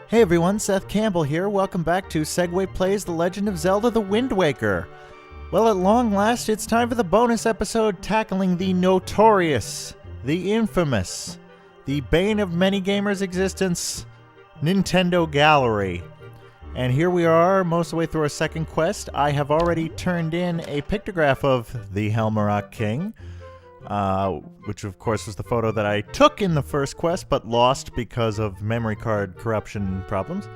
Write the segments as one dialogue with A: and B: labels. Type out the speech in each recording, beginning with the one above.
A: Hey everyone, Seth Campbell here. Welcome back to Segway Plays The Legend of Zelda The Wind Waker. Well, at long last, it's time for the bonus episode tackling the notorious, the infamous, the bane of many gamers' existence, Nintendo Gallery. And here we are, most of the way through our second quest. I have already turned in a pictograph of the Helmarock King, which of course was the photo that I took in the first quest, but lost because of memory card corruption problems.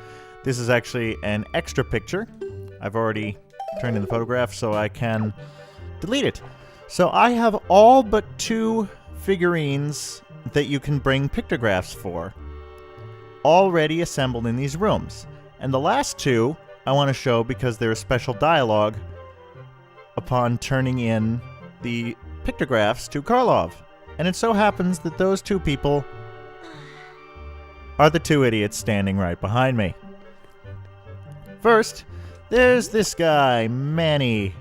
A: This is actually an extra picture. I've already turned in the photograph, so I can delete it. So I have all but 2 figurines that you can bring pictographs for, already assembled in these rooms. And the last 2 I want to show because there's special dialogue upon turning in the pictographs to Karlov. And it so happens that those 2 people are the 2 idiots standing right behind me. First, there's this guy, Manny,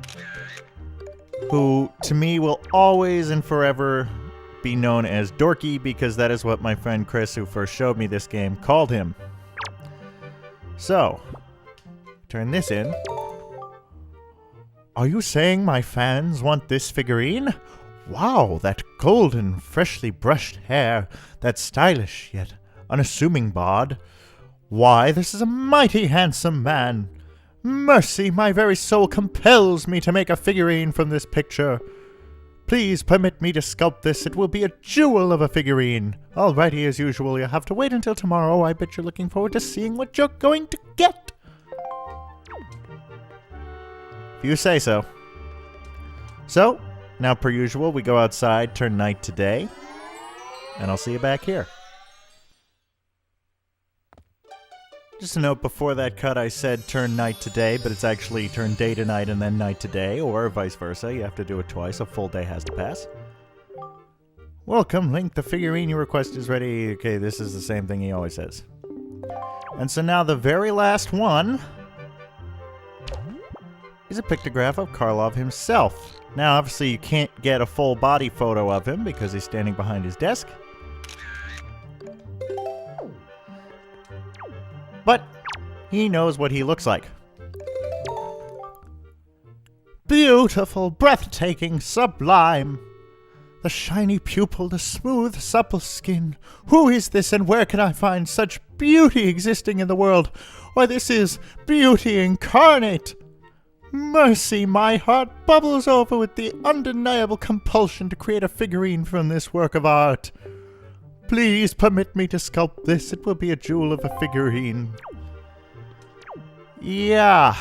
A: who to me will always and forever be known as Dorky because that is what my friend Chris, who first showed me this game, called him. So, turn this in. Are you saying my fans want this figurine? Wow, that golden, freshly brushed hair, that stylish yet unassuming bod. Why, this is a mighty handsome man. Mercy, my very soul compels me to make a figurine from this picture. Please permit me to sculpt this. It will be a jewel of a figurine. Alrighty, as usual, you'll have to wait until tomorrow. I bet you're looking forward to seeing what you're going to get. If you say so. So, now per usual, we go outside, turn night to day, and I'll see you back here. Just a note, before that cut I said turn night to day, but it's actually turn day to night and then night to day, or vice versa. You have to do it twice. A full day has to pass. Welcome, Link. The figurine you request is ready. Okay, this is the same thing he always says. And so now the very last one is a pictograph of Karlov himself. Now, obviously, you can't get a full body photo of him because he's standing behind his desk. But he knows what he looks like. Beautiful, breathtaking, sublime. The shiny pupil, the smooth, supple skin. Who is this and where can I find such beauty existing in the world? Why, this is beauty incarnate. Mercy, my heart bubbles over with the undeniable compulsion to create a figurine from this work of art. Please permit me to sculpt this. It will be a jewel of a figurine. Yeah.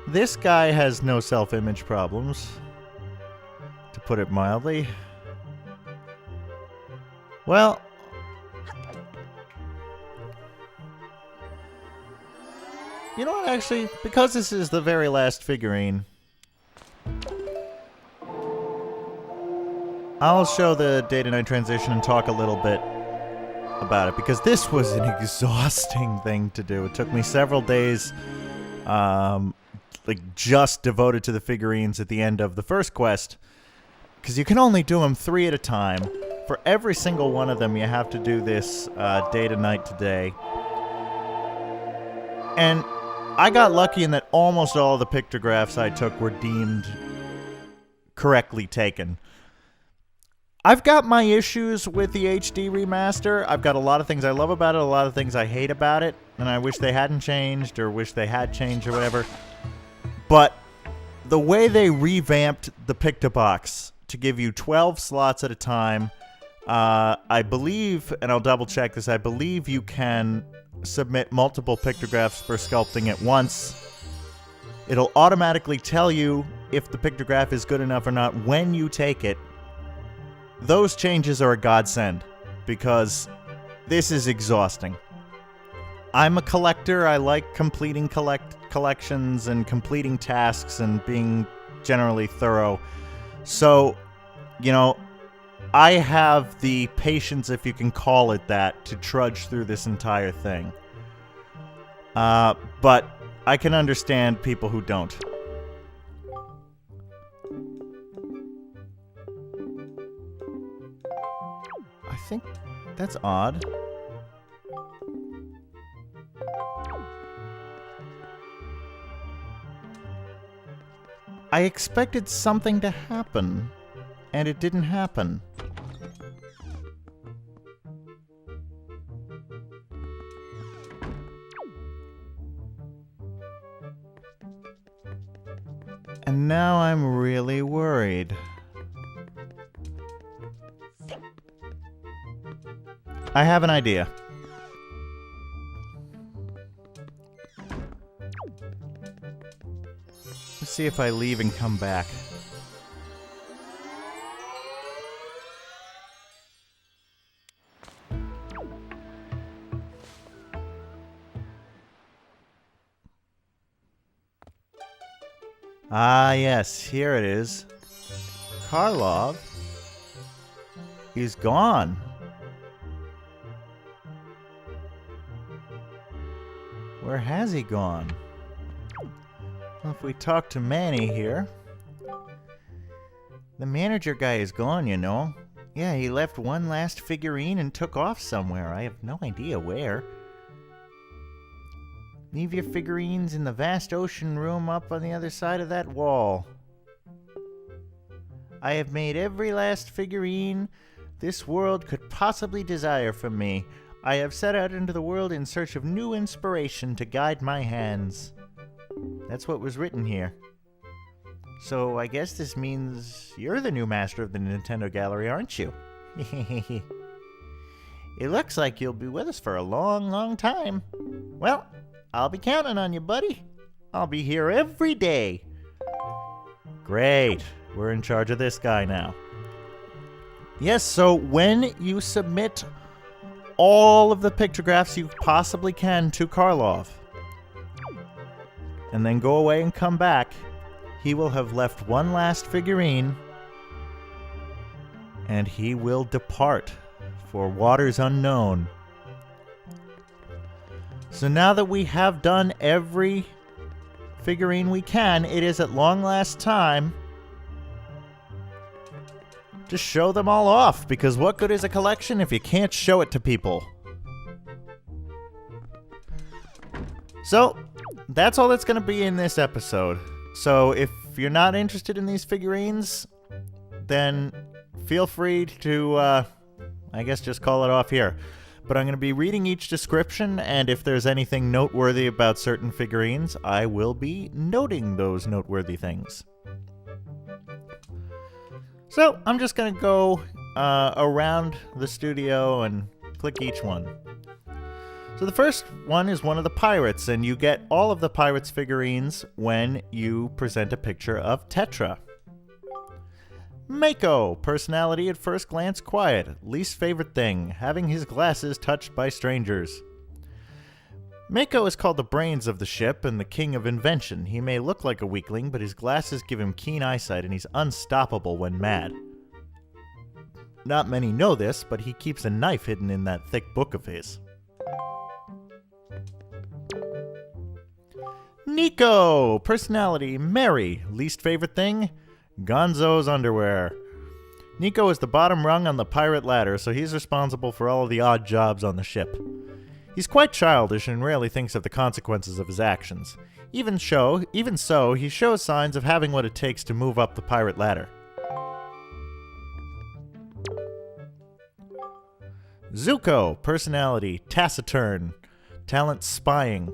A: This guy has no self-image problems, to put it mildly. Well, you know what, actually, because this is the very last figurine, I'll show the day-to-night transition and talk a little bit about it, because this was an exhausting thing to do. It took me several days, just devoted to the figurines at the end of the first quest, because you can only do them 3 at a time. For every single one of them, you have to do this day-to-night today. And I got lucky in that almost all of the pictographs I took were deemed correctly taken. I've got my issues with the HD remaster. I've got a lot of things I love about it, a lot of things I hate about it, and I wish they hadn't changed or wish they had changed or whatever. But the way they revamped the Pictobox to give you 12 slots at a time, I believe, and I'll double check this, I believe you can submit multiple pictographs for sculpting at once. It'll automatically tell you if the pictograph is good enough or not when you take it. Those changes are a godsend, because this is exhausting. I'm a collector. I like completing collections and completing tasks and being generally thorough. So, you know, I have the patience, if you can call it that, to trudge through this entire thing. But I can understand people who don't. I think that's odd. I expected something to happen, and it didn't happen. And now I'm really worried. I have an idea. Let's see if I leave and come back. Ah, yes, here it is. Karlov. He's gone. Where has he gone? Well, if we talk to Manny here... The manager guy is gone, you know. Yeah, he left one last figurine and took off somewhere. I have no idea where. Leave your figurines in the vast ocean room up on the other side of that wall. I have made every last figurine this world could possibly desire from me. I have set out into the world in search of new inspiration to guide my hands. That's what was written here. So I guess this means you're the new master of the Nintendo Gallery, aren't you? It looks like you'll be with us for a long, long time. Well, I'll be counting on you, buddy. I'll be here every day. Great. We're in charge of this guy now. Yes, so when you submit all of the pictographs you possibly can to Karlov, and then go away and come back, he will have left one last figurine, and he will depart for waters unknown. So now that we have done every figurine we can, it is at long last time to show them all off, because what good is a collection if you can't show it to people? So, that's all that's going to be in this episode. So, if you're not interested in these figurines, then feel free to, I guess, just call it off here. But I'm going to be reading each description, and if there's anything noteworthy about certain figurines, I will be noting those noteworthy things. So, I'm just going to go around the studio and click each one. So the first one is one of the pirates, and you get all of the pirates' figurines when you present a picture of Tetra. Mako, personality at first glance quiet, least favorite thing, having his glasses touched by strangers. Mako is called the brains of the ship and the king of invention. He may look like a weakling, but his glasses give him keen eyesight and he's unstoppable when mad. Not many know this, but he keeps a knife hidden in that thick book of his. Nico, personality merry, least favorite thing, Gonzo's underwear. Nico is the bottom rung on the pirate ladder, so he's responsible for all of the odd jobs on the ship. He's quite childish and rarely thinks of the consequences of his actions. Even so, he shows signs of having what it takes to move up the pirate ladder. Zuko, personality taciturn, talent spying.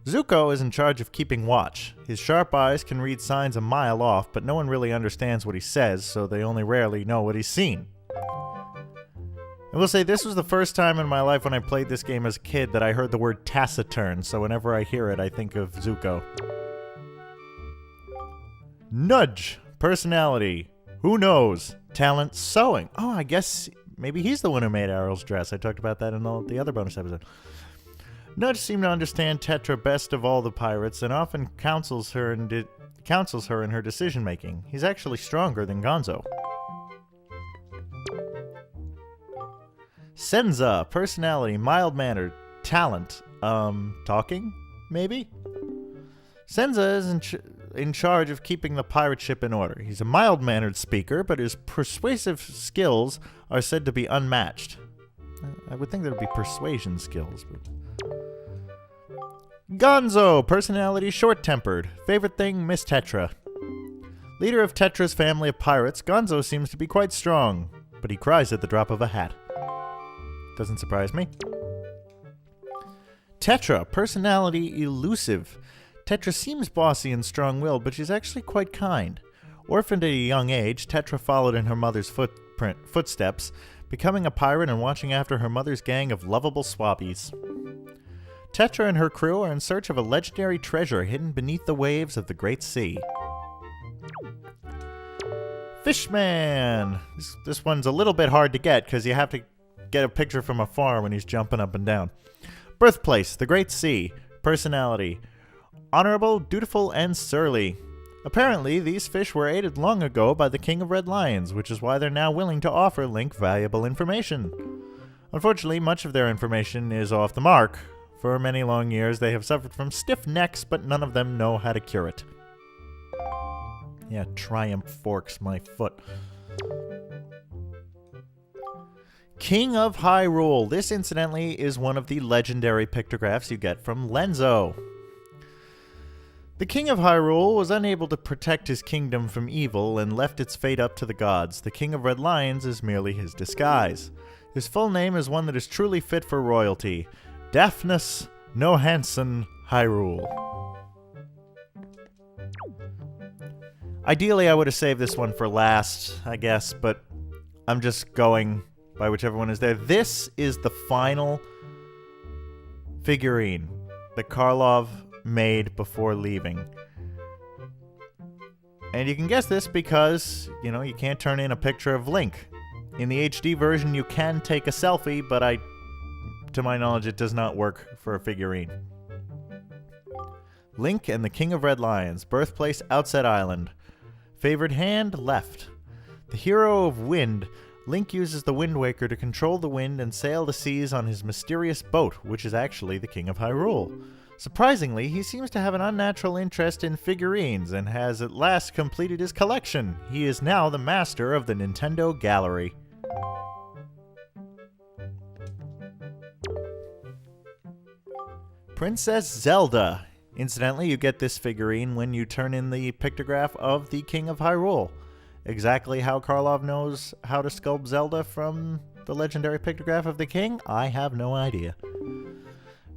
A: Zuko is in charge of keeping watch. His sharp eyes can read signs a mile off, but no one really understands what he says, so they only rarely know what he's seen. I will say this was the first time in my life when I played this game as a kid that I heard the word taciturn, so whenever I hear it, I think of Zuko. Nudge, personality, who knows, talent sewing. Oh, I guess maybe he's the one who made Ariel's dress. I talked about that in the other bonus episode. Nudge seemed to understand Tetra best of all the pirates and often counsels her in her decision-making. He's actually stronger than Gonzo. Senza, personality, mild-mannered, talent, talking, maybe? Senza is in charge of keeping the pirate ship in order. He's a mild-mannered speaker, but his persuasive skills are said to be unmatched. I would think there would be persuasion skills, but... Gonzo, personality short-tempered. Favorite thing, Miss Tetra. Leader of Tetra's family of pirates, Gonzo seems to be quite strong, but he cries at the drop of a hat. Doesn't surprise me. Tetra, personality elusive. Tetra seems bossy and strong-willed, but she's actually quite kind. Orphaned at a young age, Tetra followed in her mother's footsteps, becoming a pirate and watching after her mother's gang of lovable swabbies. Tetra and her crew are in search of a legendary treasure hidden beneath the waves of the Great Sea. Fishman! This one's a little bit hard to get because you have to get a picture from afar when he's jumping up and down. Birthplace, the Great Sea. Personality, honorable, dutiful, and surly. Apparently, these fish were aided long ago by the King of Red Lions, which is why they're now willing to offer Link valuable information. Unfortunately, much of their information is off the mark. For many long years, they have suffered from stiff necks, but none of them know how to cure it. Yeah, Triumph forks my foot. King of Hyrule. This, incidentally, is one of the legendary pictographs you get from Lenzo. The King of Hyrule was unable to protect his kingdom from evil and left its fate up to the gods. The King of Red Lions is merely his disguise. His full name is one that is truly fit for royalty. Daphnis Nohanson Hyrule. Ideally, I would have saved this one for last, I guess, but I'm just going by whichever one is there. This is the final figurine that Karlov made before leaving. And you can guess this because, you can't turn in a picture of Link. In the HD version, you can take a selfie, but to my knowledge, it does not work for a figurine. Link and the King of Red Lions. Birthplace, Outset Island. Favored hand, left. The hero of wind, Link uses the Wind Waker to control the wind and sail the seas on his mysterious boat, which is actually the King of Hyrule. Surprisingly, he seems to have an unnatural interest in figurines and has at last completed his collection. He is now the master of the Nintendo Gallery. Princess Zelda. Incidentally, you get this figurine when you turn in the pictograph of the King of Hyrule. Exactly how Karlov knows how to sculpt Zelda from the legendary pictograph of the king, I have no idea.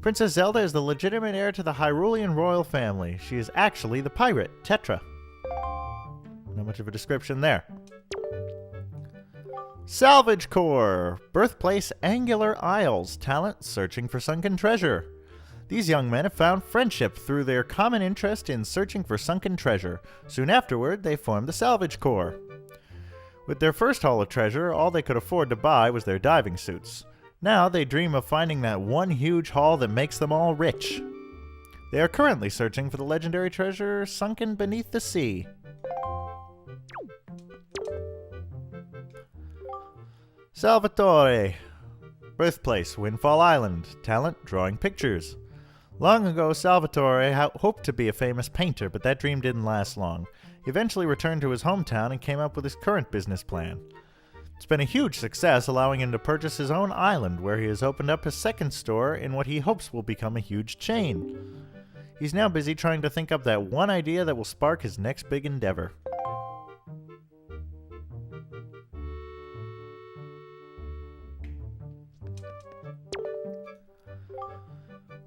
A: Princess Zelda is the legitimate heir to the Hyrulean royal family. She is actually the pirate, Tetra. Not much of a description there. Salvage Corps. Birthplace, Angular Isles. Talent, searching for sunken treasure. These young men have found friendship through their common interest in searching for sunken treasure. Soon afterward, they formed the Salvage Corps. With their first haul of treasure, all they could afford to buy was their diving suits. Now they dream of finding that one huge haul that makes them all rich. They are currently searching for the legendary treasure sunken beneath the sea. Salvatore. Birthplace, Windfall Island. Talent, drawing pictures. Long ago, Salvatore hoped to be a famous painter, but that dream didn't last long. He eventually returned to his hometown and came up with his current business plan. It's been a huge success, allowing him to purchase his own island, where he has opened up his second store in what he hopes will become a huge chain. He's now busy trying to think up that one idea that will spark his next big endeavor.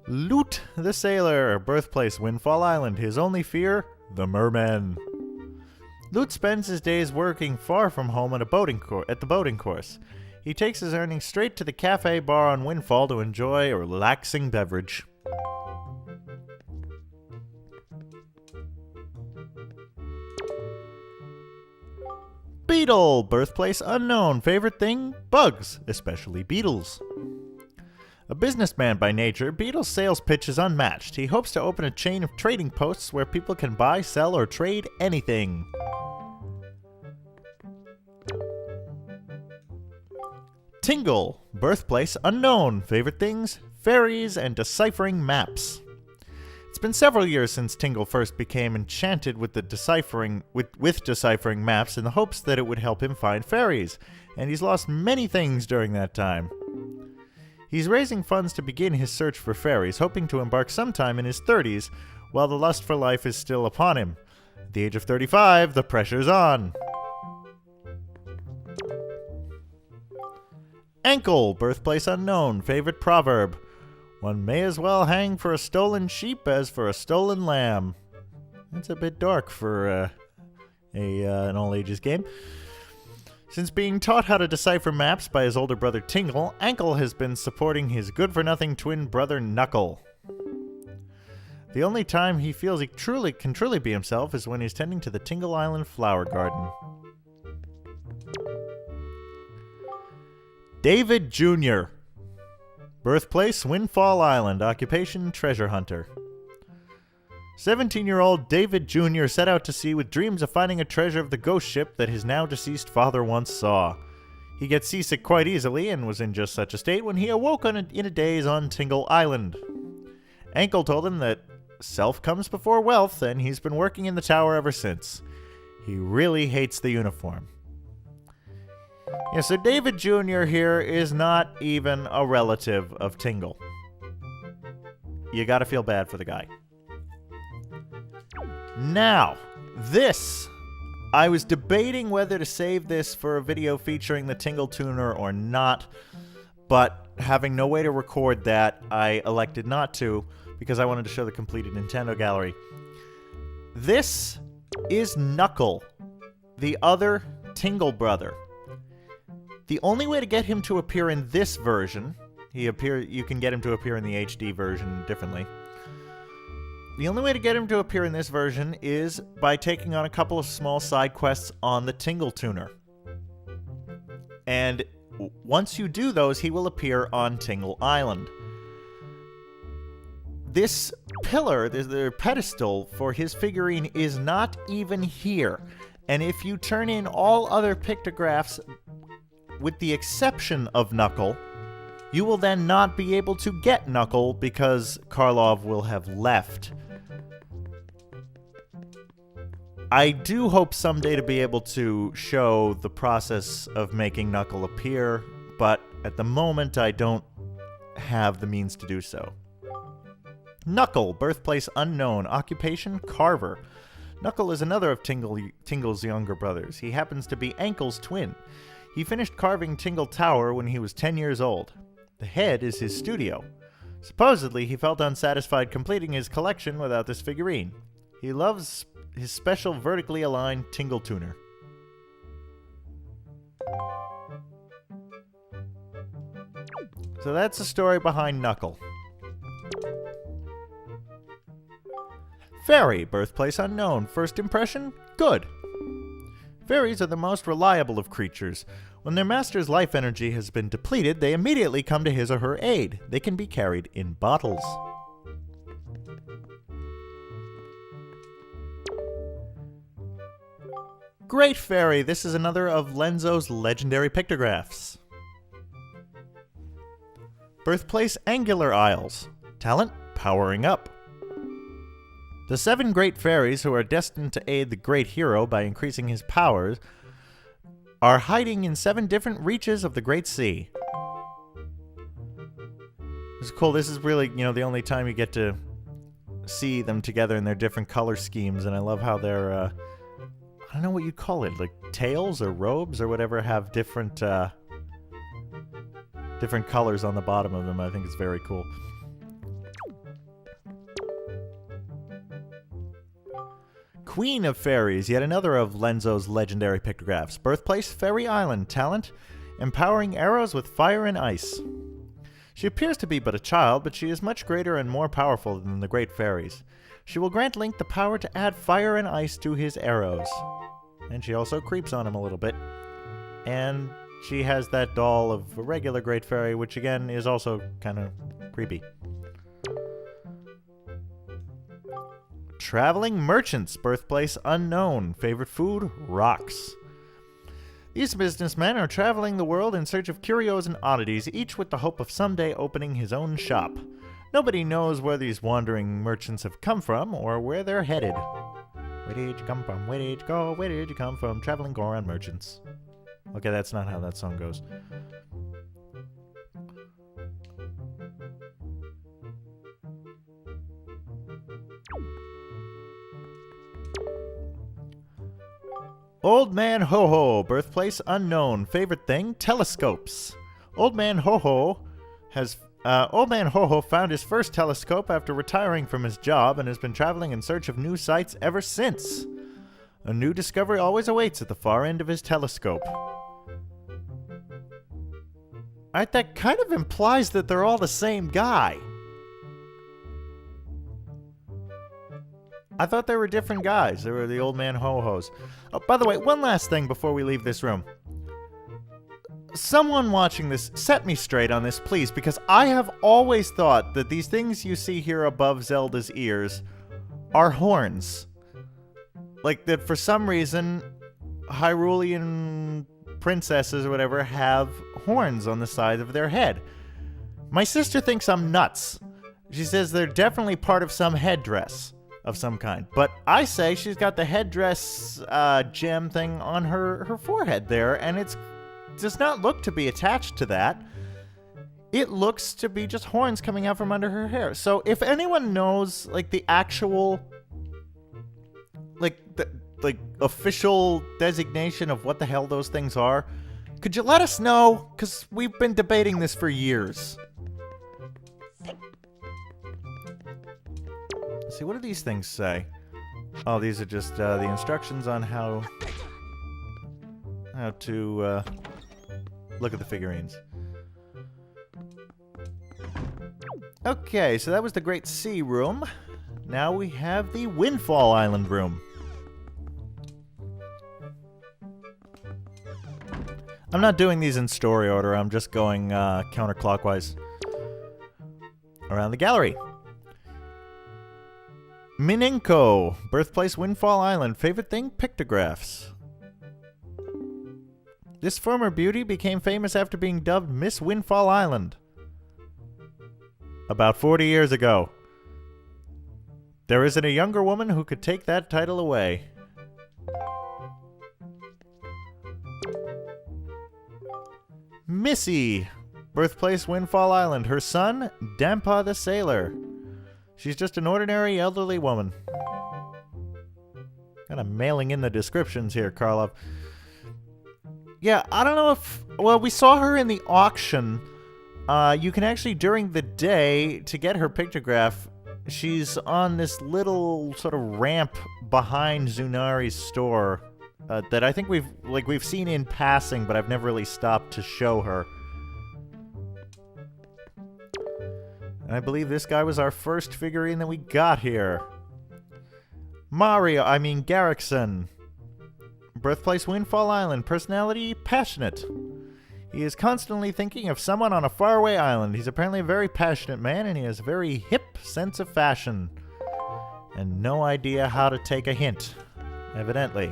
A: Loot the Sailor. Birthplace, Windfall Island. His only fear? The mermen. Loot spends his days working far from home at the boating course. He takes his earnings straight to the cafe bar on Windfall to enjoy a relaxing beverage. Beetle. Birthplace, unknown. Favorite thing? Bugs, especially beetles. A businessman by nature, Beetle's sales pitch is unmatched. He hopes to open a chain of trading posts where people can buy, sell, or trade anything. Tingle. Birthplace, unknown. Favorite things? Fairies and deciphering maps. It's been several years since Tingle first became enchanted with deciphering maps in the hopes that it would help him find fairies, and he's lost many things during that time. He's raising funds to begin his search for fairies, hoping to embark sometime in his 30s, while the lust for life is still upon him. At the age of 35, the pressure's on. Ankle, birthplace unknown, favorite proverb. One may as well hang for a stolen sheep as for a stolen lamb. That's a bit dark for an all ages game. Since being taught how to decipher maps by his older brother Tingle, Ankle has been supporting his good-for-nothing twin brother Knuckle. The only time he feels he can truly be himself is when he's tending to the Tingle Island flower garden. David Jr. Birthplace, Windfall Island. Occupation, treasure hunter. 17-year-old David Jr. set out to sea with dreams of finding a treasure of the ghost ship that his now-deceased father once saw. He gets seasick quite easily and was in just such a state when he awoke in a daze on Tingle Island. Ankle told him that self comes before wealth, and he's been working in the tower ever since. He really hates the uniform. Yeah, so David Jr. here is not even a relative of Tingle. You gotta feel bad for the guy. Now, this, I was debating whether to save this for a video featuring the Tingle Tuner or not, but having no way to record that, I elected not to because I wanted to show the completed Nintendo gallery. This is Knuckle, the other Tingle brother. The only way to get him to appear in this version, you can get him to appear in the HD version differently. The only way to get him to appear in this version is by taking on a couple of small side quests on the Tingle Tuner. And once you do those, he will appear on Tingle Island. This pillar, the pedestal for his figurine, is not even here. And if you turn in all other pictographs, with the exception of Knuckle, you will then not be able to get Knuckle because Karlov will have left. I do hope someday to be able to show the process of making Knuckle appear, but at the moment I don't have the means to do so. Knuckle, birthplace unknown, occupation carver. Knuckle is another of Tingle's younger brothers. He happens to be Ankle's twin. He finished carving Tingle Tower when he was 10 years old. The head is his studio. Supposedly, he felt unsatisfied completing his collection without this figurine. He loves his special vertically aligned Tingle Tuner. So that's the story behind Knuckle. Fairy, birthplace unknown. First impression? Good. Fairies are the most reliable of creatures. When their master's life energy has been depleted, they immediately come to his or her aid. They can be carried in bottles. Great Fairy. This is another of Lenzo's legendary pictographs. Birthplace, Angular Isles. Talent, powering up. The 7 great fairies who are destined to aid the great hero by increasing his powers are hiding in 7 different reaches of the Great Sea. This is cool. This is really, the only time you get to see them together in their different color schemes, and I love how they're, I don't know what you'd call it, like tails or robes or whatever have different colors on the bottom of them. I think it's very cool. Queen of Fairies, yet another of Lenzo's legendary pictographs. Birthplace, Fairy Island. Talent, empowering arrows with fire and ice. She appears to be but a child, but she is much greater and more powerful than the great fairies. She will grant Link the power to add fire and ice to his arrows. And she also creeps on him a little bit. And she has that doll of a regular great fairy, which again is also kind of creepy. Traveling merchants, birthplace unknown. Favorite food, rocks. These businessmen are traveling the world in search of curios and oddities, each with the hope of someday opening his own shop. Nobody knows where these wandering merchants have come from or where they're headed. Where did you come from? Where did you go? Where did you come from? Traveling Goron merchants. Okay, that's not how that song goes. Old Man Ho-Ho, birthplace unknown, favorite thing, telescopes. Old Man Ho-Ho found his first telescope after retiring from his job and has been traveling in search of new sights ever since. A new discovery always awaits at the far end of his telescope. That kind of implies that they're all the same guy. I thought they were different guys. They were the Old Man Ho-Hos. Oh, by the way, one last thing before we leave this room. Someone watching this, set me straight on this, please, because I have always thought that these things you see here above Zelda's ears are horns. Like that for some reason, Hyrulean princesses or whatever have horns on the side of their head. My sister thinks I'm nuts. She says they're definitely part of some headdress of some kind. But I say she's got the headdress gem thing on her forehead there, and it does not look to be attached to that. It looks to be just horns coming out from under her hair. So if anyone knows, like, the actual, like, official designation of what the hell those things are, could you let us know? Because we've been debating this for years. Let's see, what do these things say? Oh, these are just the instructions on how to look at the figurines. Okay, so that was the Great Sea Room. Now we have the Windfall Island Room. I'm not doing these in story order, I'm just going counterclockwise around the gallery. Minenko, birthplace Windfall Island, favorite thing, pictographs. This former beauty became famous after being dubbed Miss Windfall Island about 40 years ago. There isn't a younger woman who could take that title away. Missy, birthplace Windfall Island, her son, Dampa the Sailor. She's just an ordinary elderly woman. Kind of mailing in the descriptions here, Karlov. Yeah, I don't know if... Well, we saw her in the auction. You can actually, during the day, to get her pictograph, she's on this little sort of ramp behind Zunari's store that I think we've seen in passing, but I've never really stopped to show her. And I believe this guy was our first figurine that we got here. Garrickson. Birthplace Windfall Island. Personality, passionate. He is constantly thinking of someone on a faraway island. He's apparently a very passionate man, and he has a very hip sense of fashion. And no idea how to take a hint, evidently.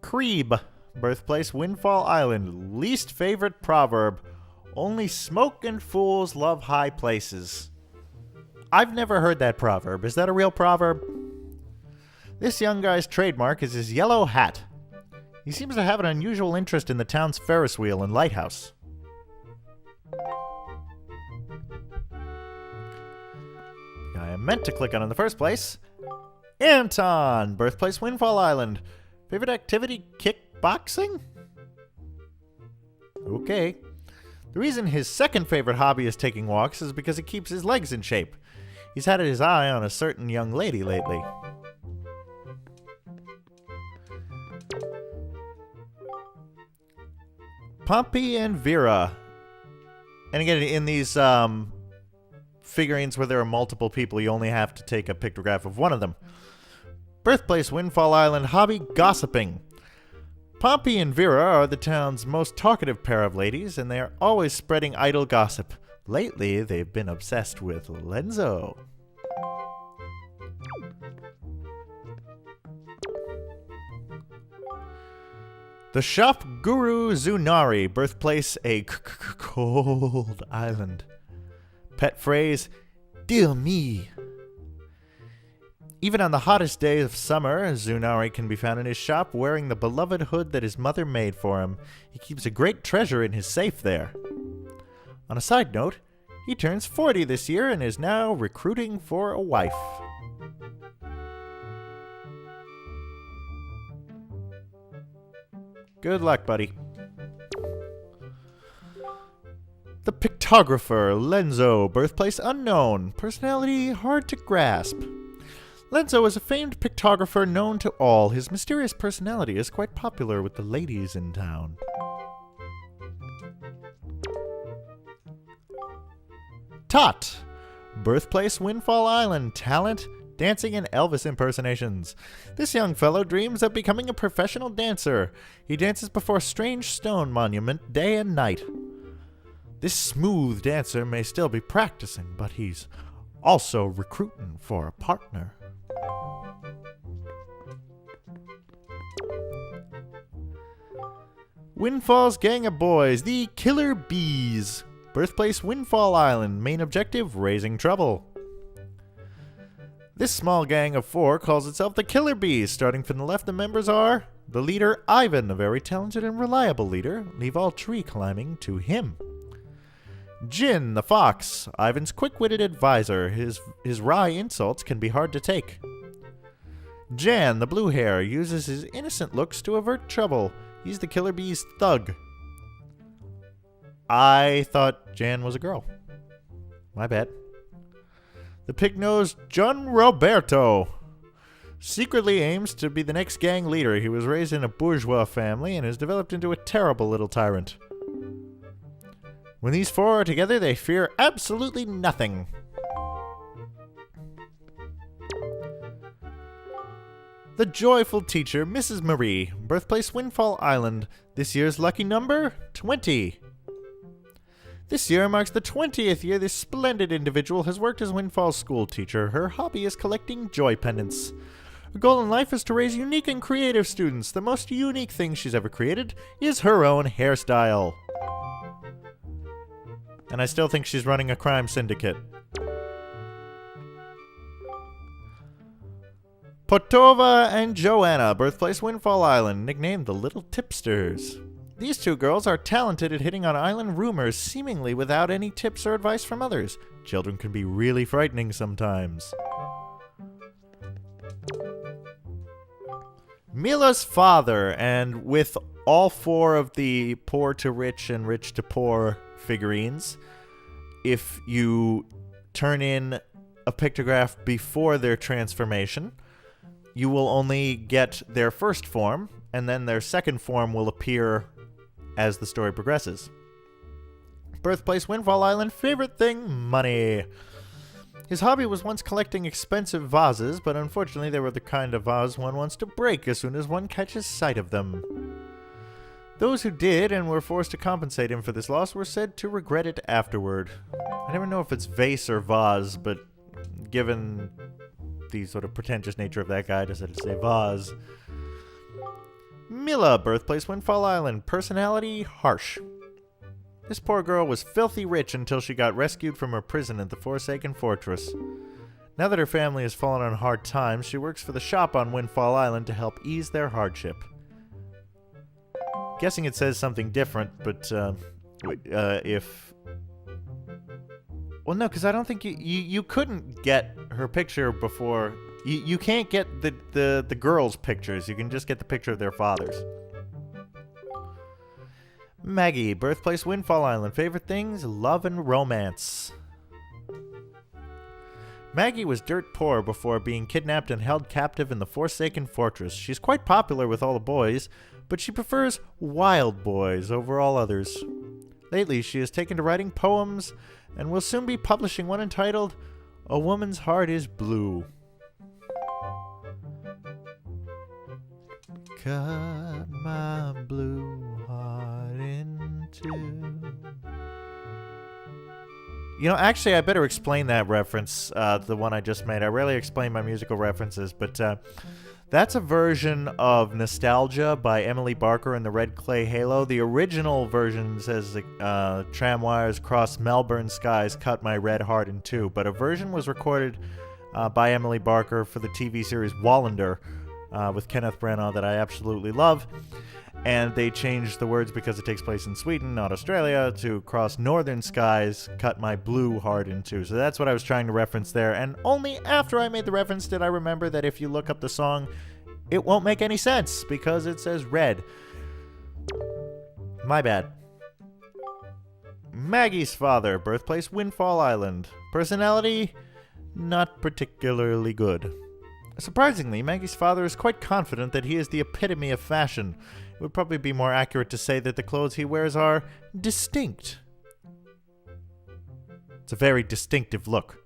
A: Kreeb. Birthplace Windfall Island. Least favorite proverb. Only smoke and fools love high places. I've never heard that proverb. Is that a real proverb? This young guy's trademark is his yellow hat. He seems to have an unusual interest in the town's Ferris wheel and lighthouse. The guy I meant to click on in the first place. Anton! Birthplace Windfall Island. Favorite activity, kickboxing? Okay. The reason his second favorite hobby is taking walks is because it keeps his legs in shape. He's had his eye on a certain young lady lately. Pompey and Vera. And again, in these figurines where there are multiple people, you only have to take a pictograph of one of them. Birthplace Windfall Island, hobby gossiping. Pompey and Vera are the town's most talkative pair of ladies, and they are always spreading idle gossip. Lately, they've been obsessed with Lenzo. The shop guru Zunari, birthplace a cold island. Pet phrase, dear me. Even on the hottest days of summer, Zunari can be found in his shop wearing the beloved hood that his mother made for him. He keeps a great treasure in his safe there. On a side note, he turns 40 this year and is now recruiting for a wife. Good luck, buddy. The pictographer, Lenzo, birthplace unknown, personality hard to grasp. Lenzo is a famed pictographer known to all. His mysterious personality is quite popular with the ladies in town. Tot, birthplace Windfall Island, talent, dancing and Elvis impersonations. This young fellow dreams of becoming a professional dancer. He dances before a strange stone monument day and night. This smooth dancer may still be practicing, but he's also recruiting for a partner. Windfall's gang of boys, the Killer Bees. Birthplace Windfall Island, main objective raising trouble. This small gang of 4 calls itself the Killer Bees. Starting from the left, the members are the leader Ivan, a very talented and reliable leader. Leave all tree climbing to him. Jin, the fox, Ivan's quick-witted advisor. His wry insults can be hard to take. Jan, the blue hair, uses his innocent looks to avert trouble. He's the Killer Bee's thug. I thought Jan was a girl. My bad. The pig-nosed John Roberto secretly aims to be the next gang leader. He was raised in a bourgeois family and has developed into a terrible little tyrant. When these 4 are together, they fear absolutely nothing. The joyful teacher, Mrs. Marie, birthplace Windfall Island. This year's lucky number, 20. This year marks the 20th year this splendid individual has worked as Windfall's school teacher. Her hobby is collecting joy pendants. Her goal in life is to raise unique and creative students. The most unique thing she's ever created is her own hairstyle. And I still think she's running a crime syndicate. Potova and Joanna, birthplace Windfall Island, nicknamed the Little Tipsters. These 2 girls are talented at hitting on island rumors, seemingly without any tips or advice from others. Children can be really frightening sometimes. Mila's father, and with all 4 of the poor to rich and rich to poor figurines, if you turn in a pictograph before their transformation, you will only get their first form, and then their second form will appear as the story progresses. Birthplace Windfall Island, favorite thing, money. His hobby was once collecting expensive vases, but unfortunately they were the kind of vase one wants to break as soon as one catches sight of them. Those who did and were forced to compensate him for this loss were said to regret it afterward. I never know if it's vase or vase, but given the sort of pretentious nature of that guy, I decided to say vase. Mila, birthplace Windfall Island, personality harsh. This poor girl was filthy rich until she got rescued from her prison at the Forsaken Fortress. Now that her family has fallen on hard times, she works for the shop on Windfall Island to help ease their hardship. Guessing it says something different, but if... Well, no, because I don't think you couldn't get her picture before... You can't get the girls' pictures. You can just get the picture of their fathers. Maggie, birthplace Windfall Island. Favorite things? Love and romance. Maggie was dirt poor before being kidnapped and held captive in the Forsaken Fortress. She's quite popular with all the boys, but she prefers wild boys over all others. Lately, she has taken to writing poems and will soon be publishing one entitled, A Woman's Heart is Blue. Cut my blue heart in two. You know, actually, I better explain that reference, the one I just made. I rarely explain my musical references, but that's a version of Nostalgia by Emily Barker and the Red Clay Halo. The original version says, tramwires cross Melbourne skies, cut my red heart in two. But a version was recorded by Emily Barker for the TV series Wallander with Kenneth Branagh that I absolutely love. And they changed the words because it takes place in Sweden, not Australia, to cross northern skies, cut my blue heart in two. So that's what I was trying to reference there. And only after I made the reference did I remember that if you look up the song, it won't make any sense because it says red. My bad. Maggie's father, birthplace Windfall Island. Personality, not particularly good. Surprisingly, Maggie's father is quite confident that he is the epitome of fashion. It would probably be more accurate to say that the clothes he wears are distinct. It's a very distinctive look.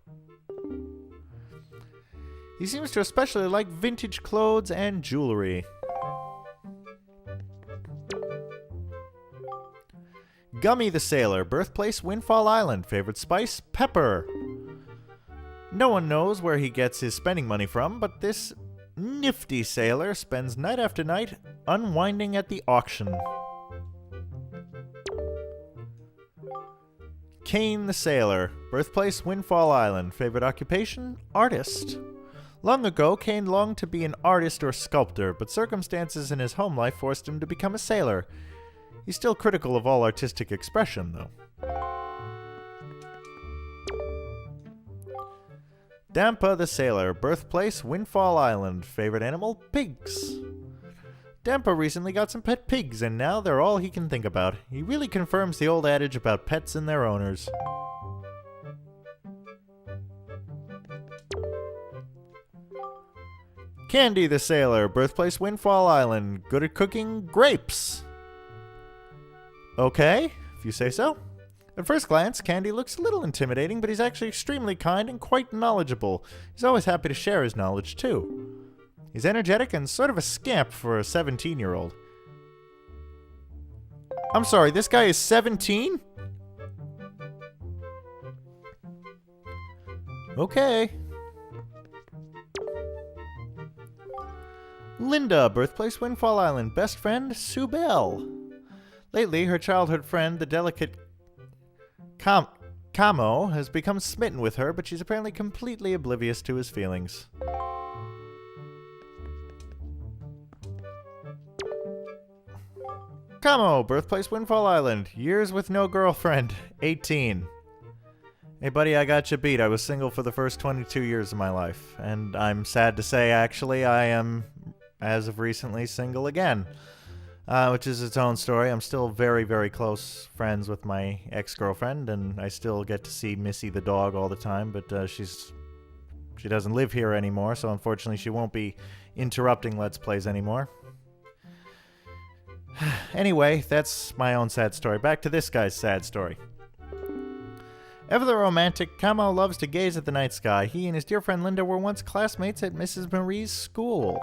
A: He seems to especially like vintage clothes and jewelry. Gummy the Sailor, birthplace Windfall Island, favorite spice pepper. No one knows where he gets his spending money from, but this nifty sailor spends night after night unwinding at the auction. Kane the Sailor, birthplace Windfall Island, favorite occupation artist. Long ago, Kane longed to be an artist or sculptor, but circumstances in his home life forced him to become a sailor. He's still critical of all artistic expression, though. Dampa the Sailor, birthplace Windfall Island, favorite animal pigs. Dampa recently got some pet pigs, and now they're all he can think about. He really confirms the old adage about pets and their owners. Candy the Sailor, birthplace Windfall Island, good at cooking grapes. Okay, if you say so. At first glance, Candy looks a little intimidating, but he's actually extremely kind and quite knowledgeable. He's always happy to share his knowledge, too. He's energetic and sort of a scamp for a 17-year-old. I'm sorry, this guy is 17? Okay. Linda, birthplace Windfall Island, best friend Sue Bell. Lately, her childhood friend, the delicate Camo, has become smitten with her, but she's apparently completely oblivious to his feelings. Camo, birthplace Windfall Island, years with no girlfriend, 18. Hey buddy, I got you beat. I was single for the first 22 years of my life, and I'm sad to say, actually, I am, as of recently, single again. Which is its own story. I'm still very, very close friends with my ex-girlfriend, and I still get to see Missy the dog all the time, but she doesn't live here anymore, so unfortunately she won't be interrupting Let's Plays anymore. Anyway, that's my own sad story. Back to this guy's sad story. Ever the romantic, Camo loves to gaze at the night sky. He and his dear friend Linda were once classmates at Mrs. Marie's school.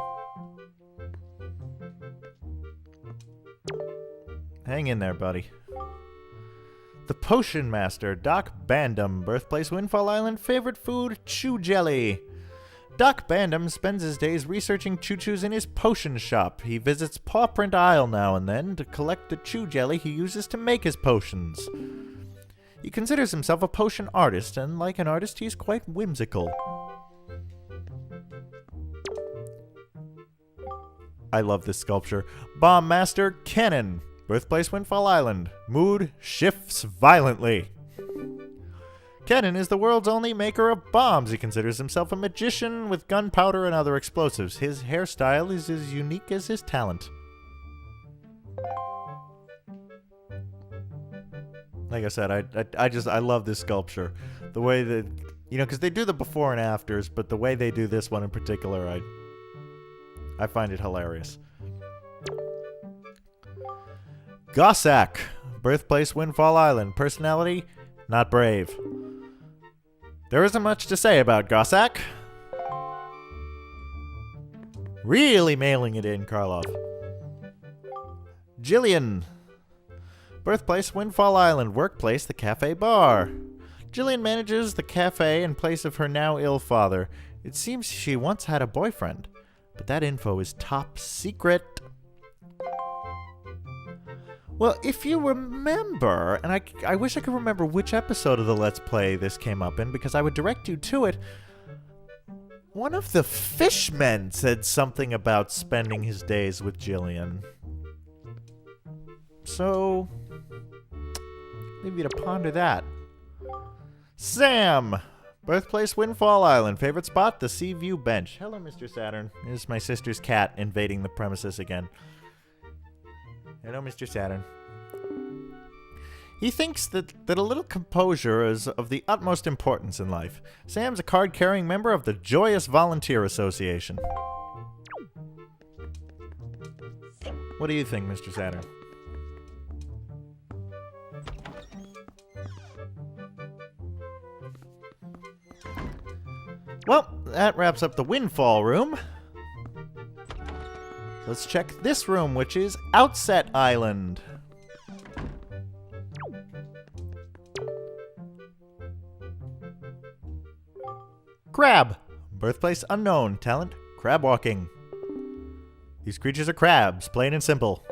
A: Hang in there, buddy. The Potion Master, Doc Bandom, birthplace Windfall Island, favorite food, chew jelly. Doc Bandom spends his days researching choo-choos in his potion shop. He visits Paw Print Isle now and then to collect the chew jelly he uses to make his potions. He considers himself a potion artist, and like an artist, he's quite whimsical. I love this sculpture. Bomb Master Cannon, birthplace Windfall Island. Mood shifts violently. Cannon is the world's only maker of bombs. He considers himself a magician with gunpowder and other explosives. His hairstyle is as unique as his talent. Like I said, I love this sculpture. The way that, because they do the before and afters, but the way they do this one in particular, I find it hilarious. Gossack, birthplace Windfall Island. Personality, not brave. There isn't much to say about Gossack. Really mailing it in, Karloff. Jillian, birthplace Windfall Island. Workplace, the cafe bar. Jillian manages the cafe in place of her now ill father. It seems she once had a boyfriend, but that info is top secret. Well, if you remember, and I wish I could remember which episode of the Let's Play this came up in, because I would direct you to it. One of the fishmen said something about spending his days with Jillian. So, leave you to ponder that. Sam! Birthplace Windfall Island. Favorite spot? The Sea View Bench. Hello, Mr. Saturn. Here's my sister's cat invading the premises again. Hello, Mr. Saturn. He thinks that a little composure is of the utmost importance in life. Sam's a card-carrying member of the Joyous Volunteer Association. What do you think, Mr. Saturn? Well, that wraps up the Windfall room. Let's check this room, which is Outset Island. Crab. Birthplace unknown. Talent, crab walking. These creatures are crabs, plain and simple.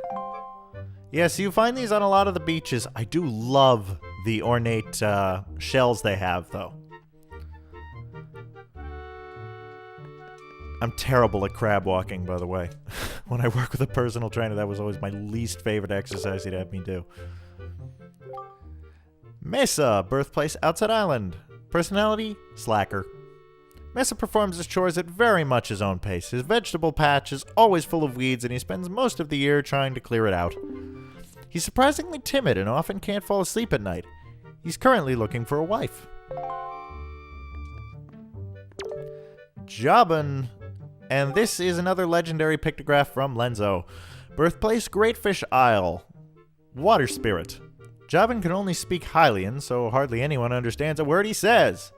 A: Yes, you find these on a lot of the beaches. I do love the ornate shells they have, though. I'm terrible at crab walking, by the way. When I work with a personal trainer, that was always my least favorite exercise he'd have me do. Mesa, birthplace Outside Island. Personality, slacker. Mesa performs his chores at very much his own pace. His vegetable patch is always full of weeds, and he spends most of the year trying to clear it out. He's surprisingly timid and often can't fall asleep at night. He's currently looking for a wife. Jabun. And this is another legendary pictograph from Lenzo. Birthplace Greatfish Isle. Water spirit. Jabun can only speak Hylian, so hardly anyone understands a word he says.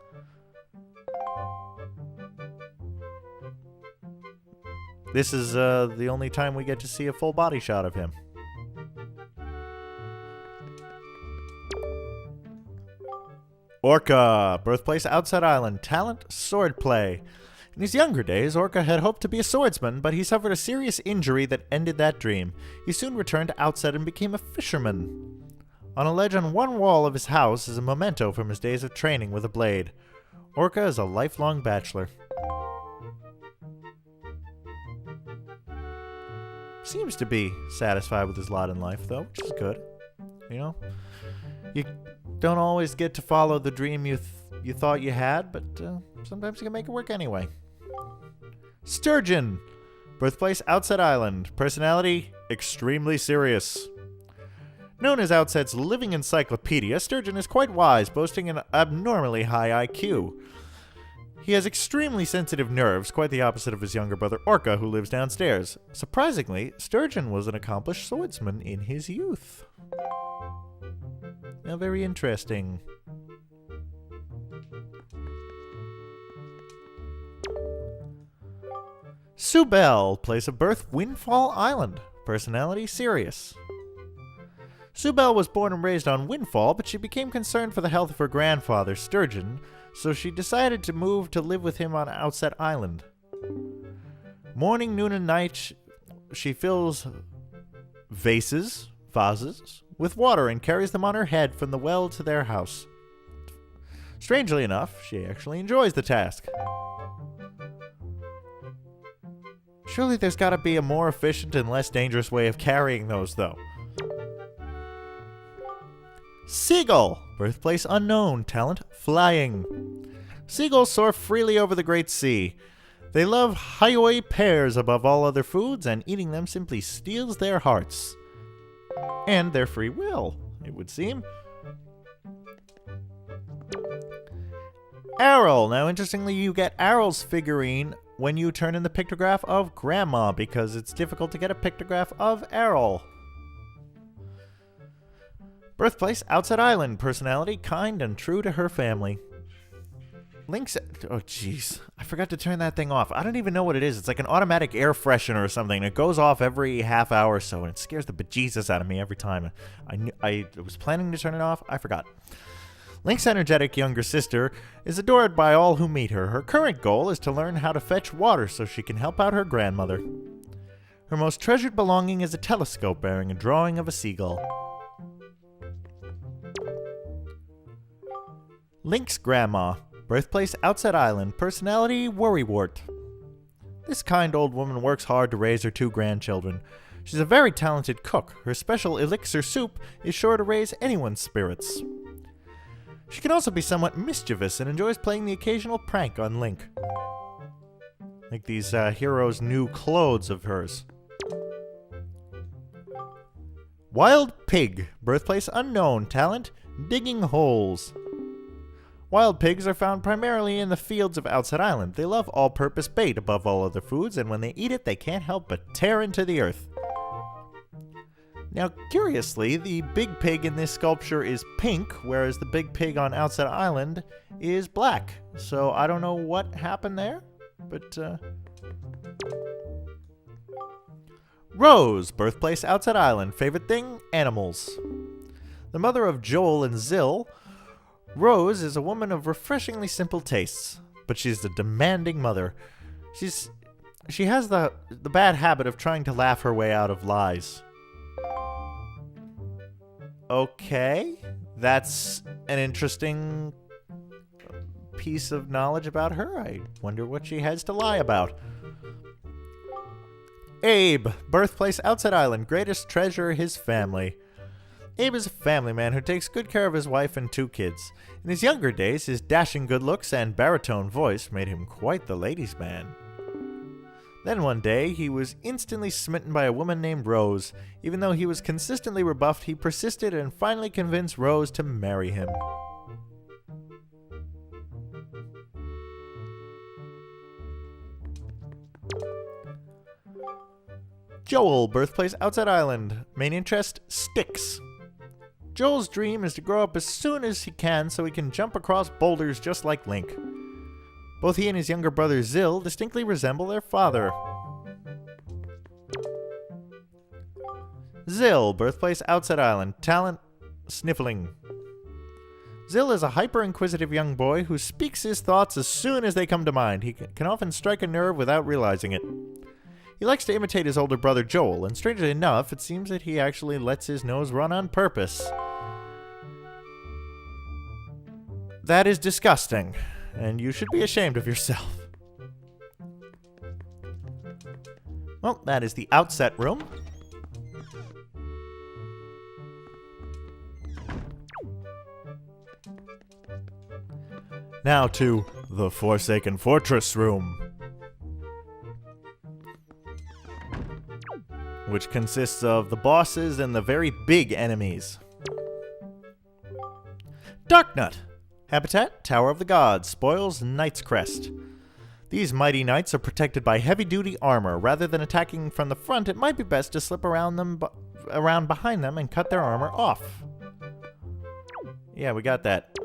A: This is the only time we get to see a full body shot of him. Orca. Birthplace Outside Island. Talent, swordplay. In his younger days, Orca had hoped to be a swordsman, but he suffered a serious injury that ended that dream. He soon returned to Outset and became a fisherman. On a ledge on one wall of his house is a memento from his days of training with a blade. Orca is a lifelong bachelor. Seems to be satisfied with his lot in life, though, which is good. You know? You don't always get to follow the dream you thought you had, but sometimes you can make it work anyway. Sturgeon. Birthplace Outset Island. Personality, extremely serious. Known as Outset's living encyclopedia, Sturgeon is quite wise, boasting an abnormally high IQ. He has extremely sensitive nerves, quite the opposite of his younger brother Orca, who lives downstairs. Surprisingly, Sturgeon was an accomplished swordsman in his youth. Now, very interesting. Subel, place of birth, Windfall Island. Personality, serious. Subel was born and raised on Windfall, but she became concerned for the health of her grandfather, Sturgeon, so she decided to move to live with him on Outset Island. Morning, noon, and night, she fills vases, with water and carries them on her head from the well to their house. Strangely enough, she actually enjoys the task. Surely there's got to be a more efficient and less dangerous way of carrying those, though. Seagull. Birthplace unknown. Talent, flying. Seagulls soar freely over the great sea. They love hioi pears above all other foods, and eating them simply steals their hearts. And their free will, it would seem. Errol. Now, interestingly, you get Errol's figurine when you turn in the pictograph of Grandma, because it's difficult to get a pictograph of Errol. Birthplace, Outside Island. Personality, kind and true to her family. Links... Oh, jeez. I forgot to turn that thing off. I don't even know what it is. It's like an automatic air freshener or something. It goes off every half hour or so, and it scares the bejesus out of me every time. I was planning to turn it off. I forgot. Link's energetic younger sister is adored by all who meet her. Her current goal is to learn how to fetch water so she can help out her grandmother. Her most treasured belonging is a telescope bearing a drawing of a seagull. Link's grandma. Birthplace, Outset Island. Personality, worrywart. This kind old woman works hard to raise her 2 grandchildren. She's a very talented cook. Her special elixir soup is sure to raise anyone's spirits. She can also be somewhat mischievous and enjoys playing the occasional prank on Link. Like these heroes' new clothes of hers. Wild pig, birthplace unknown, talent, digging holes. Wild pigs are found primarily in the fields of Outside Island. They love all-purpose bait above all other foods, and when they eat it, they can't help but tear into the earth. Now, curiously, the big pig in this sculpture is pink, whereas the big pig on Outside Island is black. So I don't know what happened there, but Rose, birthplace Outside Island. Favorite thing? Animals. The mother of Joel and Zill, Rose is a woman of refreshingly simple tastes, but she's a demanding mother. She has the bad habit of trying to laugh her way out of lies. Okay, that's an interesting piece of knowledge about her. I wonder what she has to lie about. Abe, birthplace Outside Island, greatest treasure his family. Abe is a family man who takes good care of his wife and 2 kids. In his younger days, his dashing good looks and baritone voice made him quite the ladies' man. Then one day, he was instantly smitten by a woman named Rose. Even though he was consistently rebuffed, he persisted and finally convinced Rose to marry him. Joel, birthplace Outside Island. Main interest, sticks. Joel's dream is to grow up as soon as he can so he can jump across boulders just like Link. Both he and his younger brother Zill distinctly resemble their father. Zill, birthplace Outside Island. Talent, sniffling. Zill is a hyper-inquisitive young boy who speaks his thoughts as soon as they come to mind. He can often strike a nerve without realizing it. He likes to imitate his older brother Joel, and strangely enough, it seems that he actually lets his nose run on purpose. That is disgusting, and you should be ashamed of yourself. Well, that is the outset room. Now to the Forsaken Fortress room, which consists of the bosses and the very big enemies. Darknut. Habitat, Tower of the Gods. Spoils, Knight's Crest. These mighty knights are protected by heavy-duty armor. Rather than attacking from the front, it might be best to slip around behind them and cut their armor off. Yeah, we got that.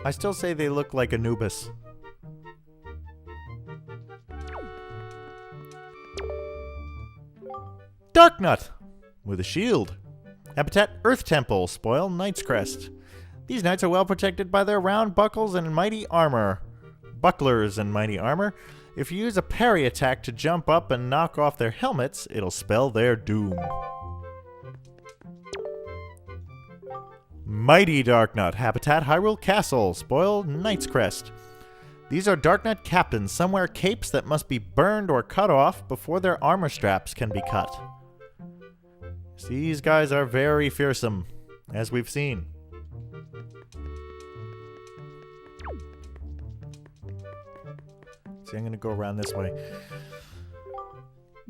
A: I still say they look like Anubis. Darknut, with a shield. Habitat, Earth Temple. Spoil, Knight's Crest. These knights are well protected by their round bucklers and mighty armor. If you use a parry attack to jump up and knock off their helmets, it'll spell their doom. Mighty Darknut. Habitat, Hyrule Castle. Spoil, Knight's Crest. These are Darknut captains. Some wear capes that must be burned or cut off before their armor straps can be cut. These guys are very fearsome, as we've seen. See, I'm going to go around this way.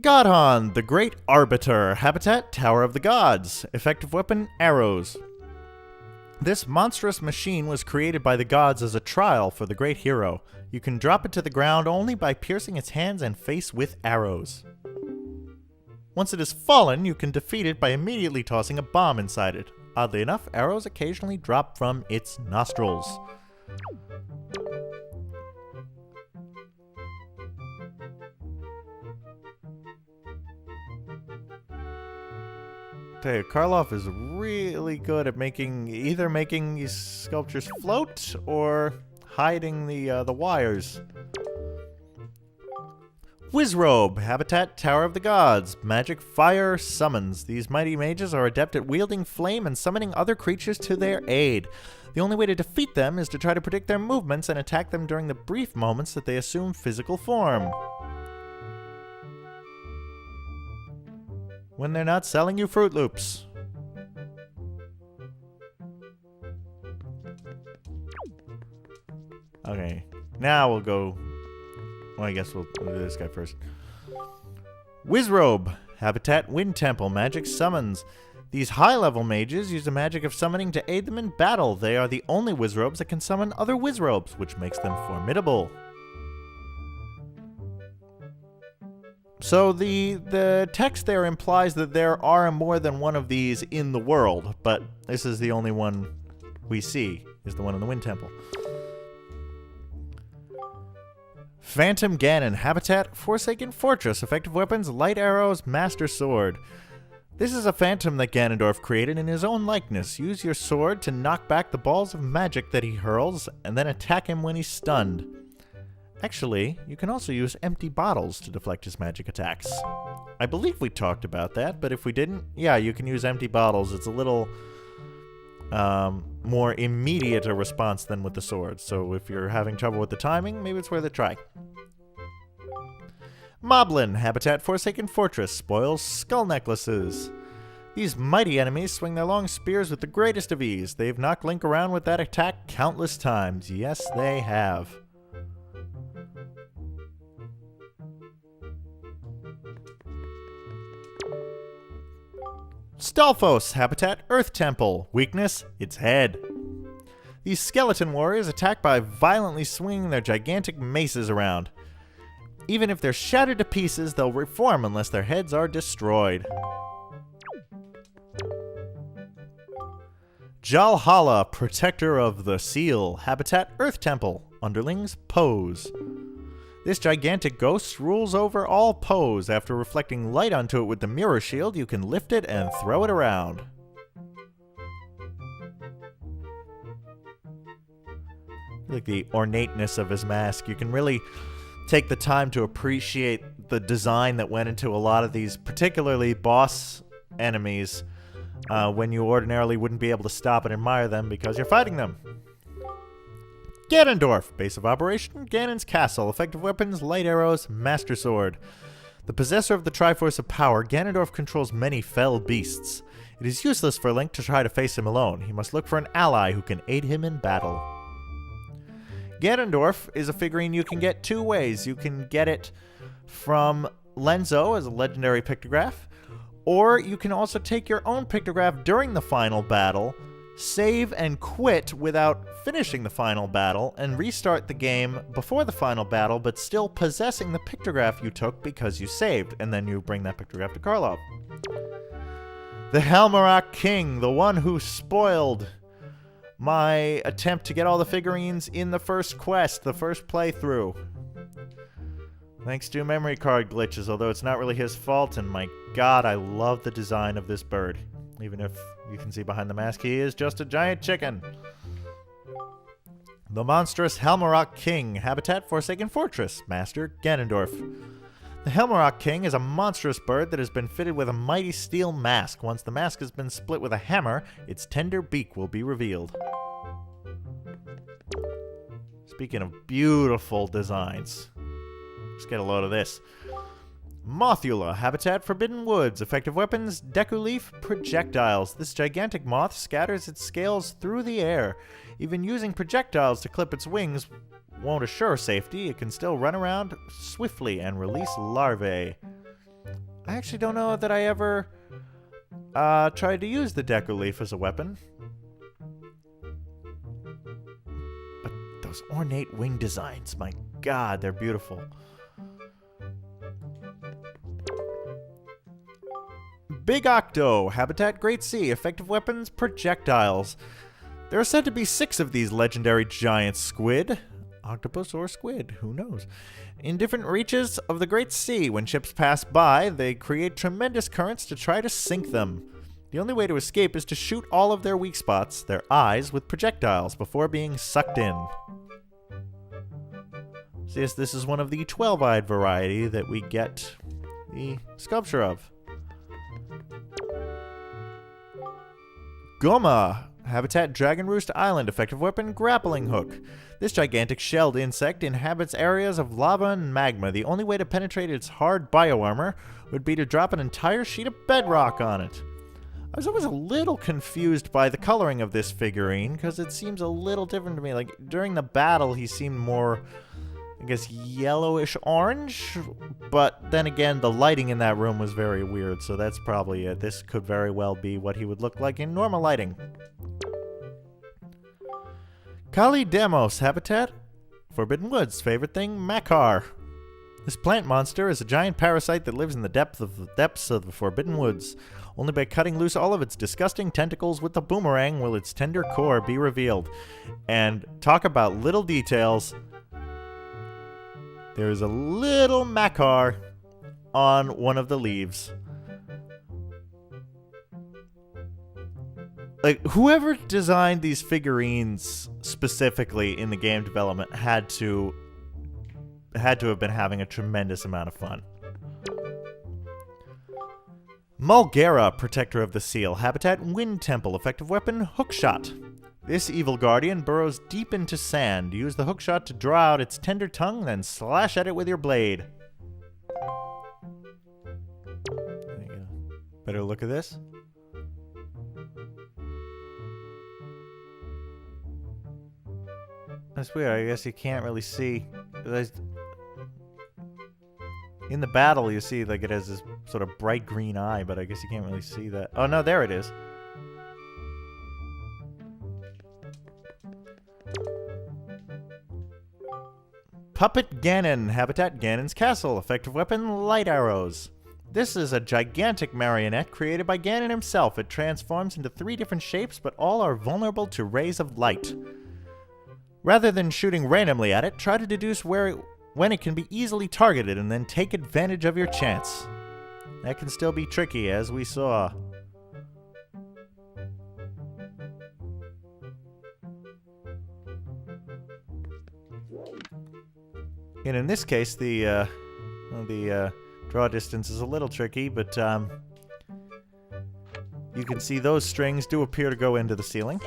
A: Godhan, the Great Arbiter. Habitat, Tower of the Gods. Effective weapon, arrows. This monstrous machine was created by the gods as a trial for the great hero. You can drop it to the ground only by piercing its hands and face with arrows. Once it has fallen, you can defeat it by immediately tossing a bomb inside it. Oddly enough, arrows occasionally drop from its nostrils. Tell you, Karloff is really good at either making these sculptures float or hiding the wires. Wizrobe, Habitat, Tower of the Gods. Magic, fire, summons. These mighty mages are adept at wielding flame and summoning other creatures to their aid. The only way to defeat them is to try to predict their movements and attack them during the brief moments that they assume physical form. When they're not selling you Fruit Loops. Okay, now we'll go... Well, I guess we'll do this guy first. Wizrobe, Habitat, Wind Temple, Magic, Summons. These high-level mages use the magic of summoning to aid them in battle. They are the only wizrobes that can summon other wizrobes, which makes them formidable. So the text there implies that there are more than one of these in the world, but this is the only one we see, is the one in the Wind Temple. Phantom Ganon, Habitat, Forsaken Fortress, effective weapons, light arrows, master sword. This is a phantom that Ganondorf created in his own likeness. Use your sword to knock back the balls of magic that he hurls, and then attack him when he's stunned. Actually, you can also use empty bottles to deflect his magic attacks. I believe we talked about that, but if we didn't, yeah, you can use empty bottles. It's a little more immediate a response than with the sword, so if you're having trouble with the timing, maybe it's worth a try. Moblin, Habitat, Forsaken Fortress, spoils skull necklaces. These mighty enemies swing their long spears with the greatest of ease. They've knocked Link around with that attack countless times. Yes, they have. Stalfos, Habitat, Earth Temple. Weakness, its head. These skeleton warriors attack by violently swinging their gigantic maces around. Even if they're shattered to pieces, they'll reform unless their heads are destroyed. Jalhala, Protector of the Seal. Habitat, Earth Temple. Underlings, pose. This gigantic ghost rules over all pose. After reflecting light onto it with the mirror shield, you can lift it and throw it around. Like the ornateness of his mask. You can really take the time to appreciate the design that went into a lot of these, particularly boss enemies, when you ordinarily wouldn't be able to stop and admire them because you're fighting them. Ganondorf, base of operation, Ganon's castle, effective weapons, light arrows, master sword. The possessor of the Triforce of Power, Ganondorf controls many fell beasts. It is useless for Link to try to face him alone. He must look for an ally who can aid him in battle. Ganondorf is a figurine you can get two ways. You can get it from Lenzo as a legendary pictograph, or you can also take your own pictograph during the final battle, save and quit without finishing the final battle, and restart the game before the final battle, but still possessing the pictograph you took because you saved, and then you bring that pictograph to Karlov. The Helmarak King, the one who spoiled my attempt to get all the figurines in the first quest, the first playthrough. Thanks to memory card glitches, although it's not really his fault, and my god, I love the design of this bird. Even if you can see behind the mask, he is just a giant chicken. The monstrous Helmarak King, Habitat, Forsaken Fortress, Master, Ganondorf. The Helmarak King is a monstrous bird that has been fitted with a mighty steel mask. Once the mask has been split with a hammer, its tender beak will be revealed. Speaking of beautiful designs, let's get a load of this. Mothula, Habitat, Forbidden Woods, effective weapons, Deku Leaf, projectiles. This gigantic moth scatters its scales through the air. Even using projectiles to clip its wings won't assure safety. It can still run around swiftly and release larvae. I actually don't know that I ever tried to use the Deku Leaf as a weapon. But those ornate wing designs, my god, they're beautiful. Big Octo, Habitat, Great Sea, effective weapons, projectiles. There are said to be 6 of these legendary giant squid. Octopus or squid, who knows? In different reaches of the Great Sea, when ships pass by, they create tremendous currents to try to sink them. The only way to escape is to shoot all of their weak spots, their eyes, with projectiles before being sucked in. So yes, this is one of the 12-eyed variety that we get the sculpture of. Goma, Habitat, Dragon Roost Island, effective weapon, grappling hook. This gigantic shelled insect inhabits areas of lava and magma. The only way to penetrate its hard bioarmor would be to drop an entire sheet of bedrock on it. I was always a little confused by the coloring of this figurine, because it seems a little different to me. Like, during the battle, he seemed more I guess, yellowish orange. But then again, the lighting in that room was very weird, so that's probably it. This could very well be what he would look like in normal lighting. Kali Demos habitat. Forbidden Woods. Favorite thing? Makar. This plant monster is a giant parasite that lives in the depths of the Forbidden Woods. Only by cutting loose all of its disgusting tentacles with the boomerang will its tender core be revealed. And talk about little details. There is a little Makar on one of the leaves. Like, whoever designed these figurines specifically in the game development had to have been having a tremendous amount of fun. Mulgara, Protector of the Seal. Habitat, Wind Temple. Effective weapon, Hookshot. This evil guardian burrows deep into sand. Use the hookshot to draw out its tender tongue, then slash at it with your blade. There you go. Better look at this. That's weird. I guess you can't really see. In the battle, you see like it has this sort of bright green eye, but I guess you can't really see that. Oh no, there it is. Puppet Ganon. Habitat, Ganon's Castle. Effective weapon, light arrows. This is a gigantic marionette created by Ganon himself. It transforms into 3 different shapes, but all are vulnerable to rays of light. Rather than shooting randomly at it, try to deduce when it can be easily targeted and then take advantage of your chance. That can still be tricky, as we saw. And in this case, the draw distance is a little tricky, but you can see those strings do appear to go into the ceiling.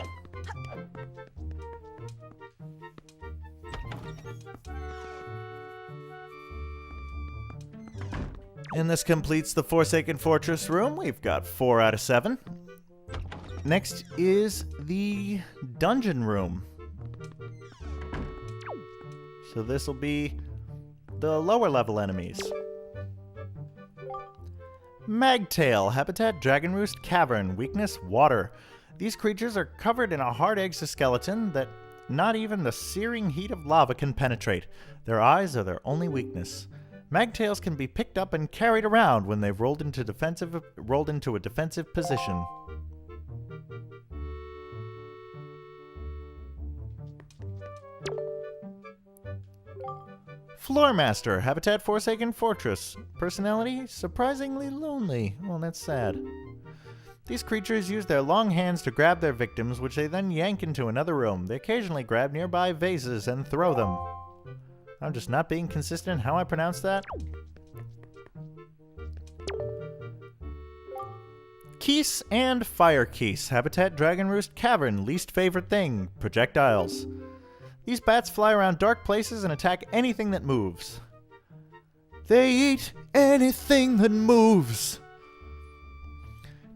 A: And this completes the Forsaken Fortress room. We've got 4 out of 7. Next is the dungeon room. So this will be the lower level enemies. Magtail. Habitat, Dragon Roost Cavern. Weakness, water. These creatures are covered in a hard exoskeleton that not even the searing heat of lava can penetrate. Their eyes are their only weakness. Magtails can be picked up and carried around when they've rolled into a defensive position. Floormaster. Habitat, Forsaken Fortress. Personality, surprisingly lonely. Well, that's sad. These creatures use their long hands to grab their victims, which they then yank into another room. They occasionally grab nearby vases and throw them. I'm just not being consistent in how I pronounce that. Keese and Fire Keese. Habitat, Dragon Roost Cavern. Least favorite thing, projectiles. These bats fly around dark places and attack anything that moves. They eat anything that moves.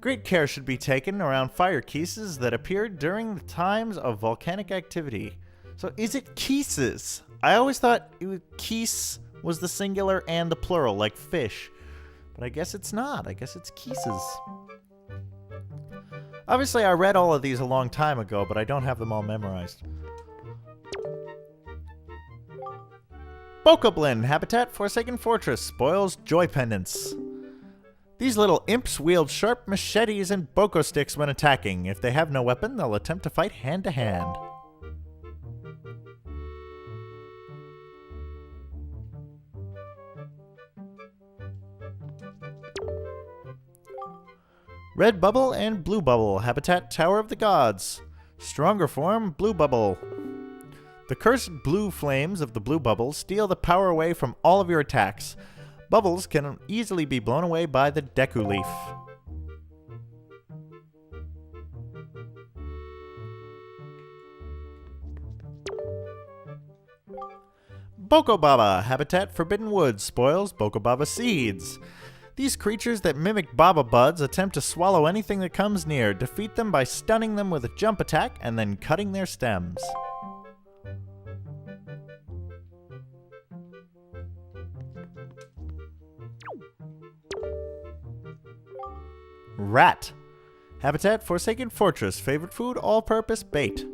A: Great care should be taken around fire Keeses that appeared during the times of volcanic activity. So is it Keeses? I always thought Keese was the singular and the plural, like fish. But I guess it's not. I guess it's Keeses. Obviously, I read all of these a long time ago, but I don't have them all memorized. Bokoblin. Habitat, Forsaken Fortress. Spoils, joy pendants. These little imps wield sharp machetes and boko sticks when attacking. If they have no weapon, they'll attempt to fight hand to hand. Red Bubble and Blue Bubble. Habitat, Tower of the Gods. Stronger form, Blue Bubble. The cursed blue flames of the blue bubbles steal the power away from all of your attacks. Bubbles can easily be blown away by the Deku Leaf. Bokobaba. Habitat, Forbidden Woods. Spoils, Bokobaba seeds. These creatures that mimic Baba Buds attempt to swallow anything that comes near. Defeat them by stunning them with a jump attack and then cutting their stems. Rat. Habitat, Forsaken Fortress. Favorite food, all-purpose bait.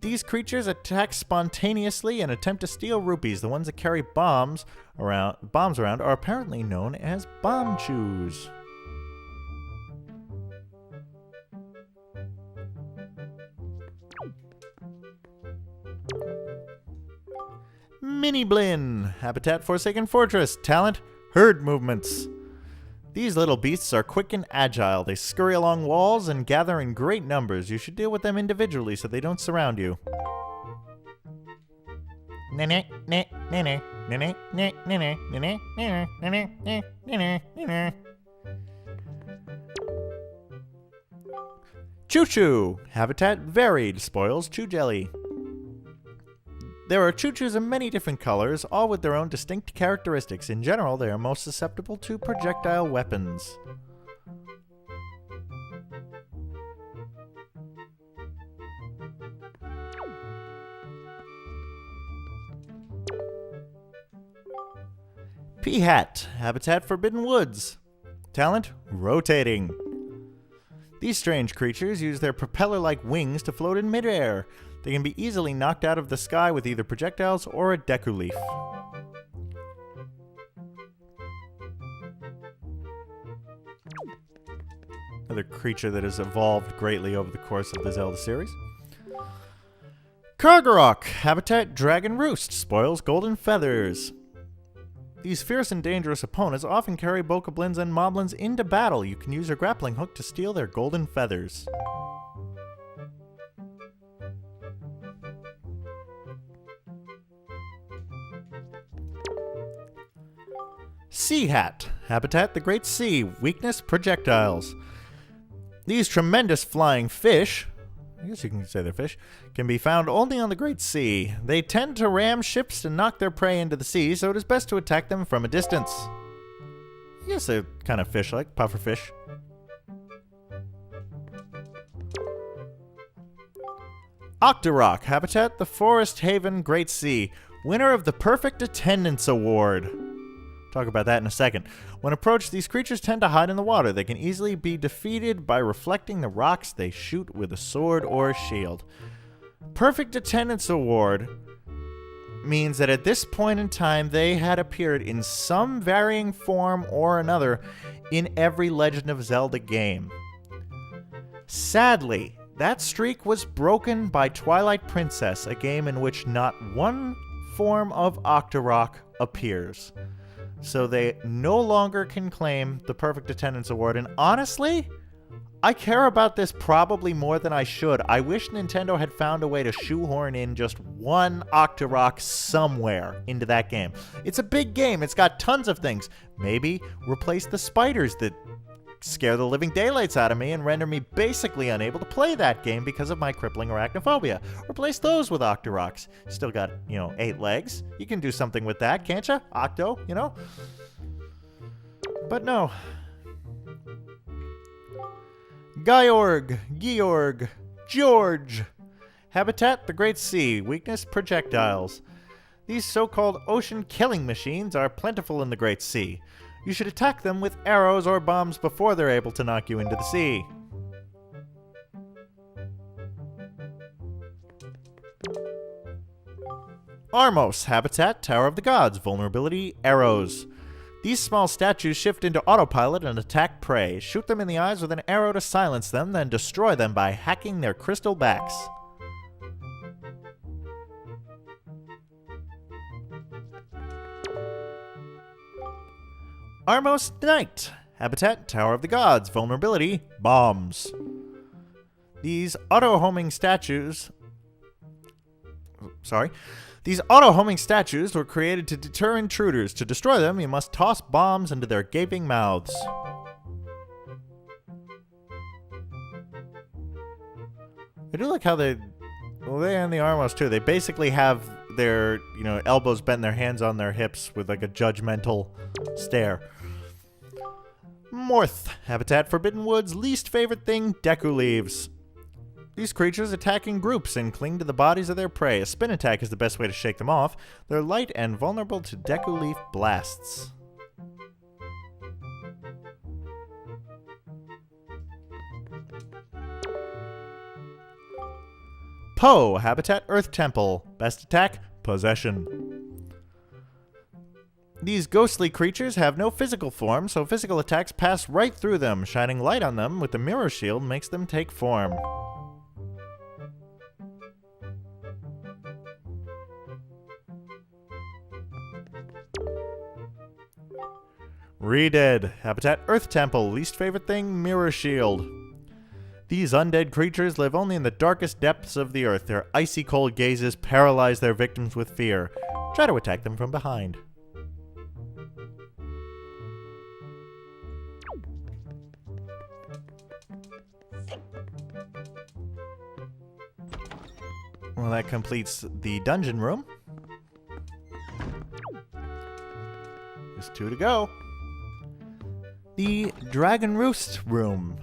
A: These creatures attack spontaneously and attempt to steal rupees. The ones that carry bombs around are apparently known as bomb chews. Mini Blin. Habitat, Forsaken Fortress. Talent, herd movements. These little beasts are quick and agile. They scurry along walls and gather in great numbers. You should deal with them individually so they don't surround you. Choo Choo. Habitat, varied. Spoils chew jelly. There are choo-choos in many different colors, all with their own distinct characteristics. In general, they are most susceptible to projectile weapons. Peahat. Habitat, Forbidden Woods. Talent, rotating. These strange creatures use their propeller-like wings to float in midair. They can be easily knocked out of the sky with either projectiles or a Deku Leaf. Another creature that has evolved greatly over the course of the Zelda series. Kargarok. Habitat, Dragon Roost. Spoils golden feathers. These fierce and dangerous opponents often carry Bokoblins and Moblins into battle. You can use your grappling hook to steal their golden feathers. Sea Hat. Habitat, the Great Sea. Weakness, projectiles. These tremendous flying fish, I guess you can say they're fish, can be found only on the Great Sea. They tend to ram ships and knock their prey into the sea, so it is best to attack them from a distance. I guess they're kind of fish-like, pufferfish. Octorok. Habitat, the Forest Haven Great Sea. Winner of the Perfect Attendance Award. Talk about that in a second. When approached, these creatures tend to hide in the water. They can easily be defeated by reflecting the rocks they shoot with a sword or a shield. Perfect Attendance Award means that at this point in time, they had appeared in some varying form or another in every Legend of Zelda game. Sadly, that streak was broken by Twilight Princess, a game in which not one form of Octorok appears. So they no longer can claim the Perfect Attendance Award. And honestly, I care about this probably more than I should. I wish Nintendo had found a way to shoehorn in just one Octorok somewhere into that game. It's a big game. It's got tons of things. Maybe replace the spiders that scare the living daylights out of me and render me basically unable to play that game because of my crippling arachnophobia. Replace those with Octoroks. Still got, 8 legs. You can do something with that, can't you? Octo, But no. Georg, George. Habitat, the Great Sea. Weakness, projectiles. These so-called ocean killing machines are plentiful in the Great Sea. You should attack them with arrows or bombs before they're able to knock you into the sea. Armos. Habitat, Tower of the Gods. Vulnerability, arrows. These small statues shift into autopilot and attack prey. Shoot them in the eyes with an arrow to silence them, then destroy them by hacking their crystal backs. Armos Knight. Habitat, Tower of the Gods. Vulnerability, bombs. These auto-homing statues were created to deter intruders. To destroy them, you must toss bombs into their gaping mouths. I do like how they and the Armos too, they basically have their, elbows bent, their hands on their hips with like a judgmental stare. Morth. Habitat, Forbidden Woods. Least favorite thing, Deku Leaves. These creatures attack in groups and cling to the bodies of their prey. A spin attack is the best way to shake them off. They're light and vulnerable to Deku Leaf blasts. Poe, habitat Earth Temple. Best attack, possession. These ghostly creatures have no physical form, so physical attacks pass right through them. Shining light on them with the mirror shield makes them take form. Redead, habitat Earth Temple. Least favorite thing, mirror shield. These undead creatures live only in the darkest depths of the earth. Their icy cold gazes paralyze their victims with fear. Try to attack them from behind. Well, that completes the dungeon room. There's 2 to go. The Dragon Roost room.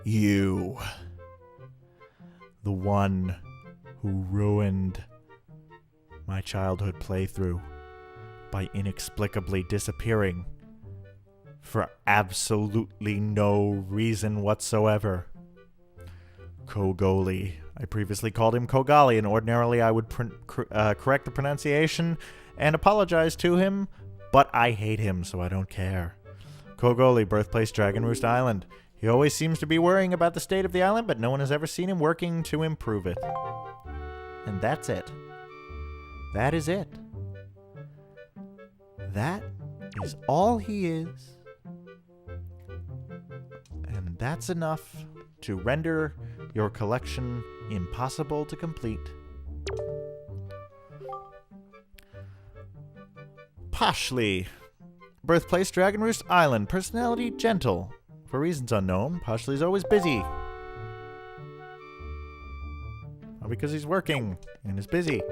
A: You. The one who ruined my childhood playthrough by inexplicably disappearing for absolutely no reason whatsoever. Kogoli. I previously called him Kogali, and ordinarily I would correct the pronunciation and apologize to him, but I hate him, so I don't care. Kogoli, birthplace Dragon Roost Island. He always seems to be worrying about the state of the island, but no one has ever seen him working to improve it. And that's it. That is it. That is all he is. And that's enough to render your collection impossible to complete. Pashley. Birthplace Dragon Roost Island. Personality gentle. For reasons unknown, Pashley's always busy. Well, because he's working and is busy.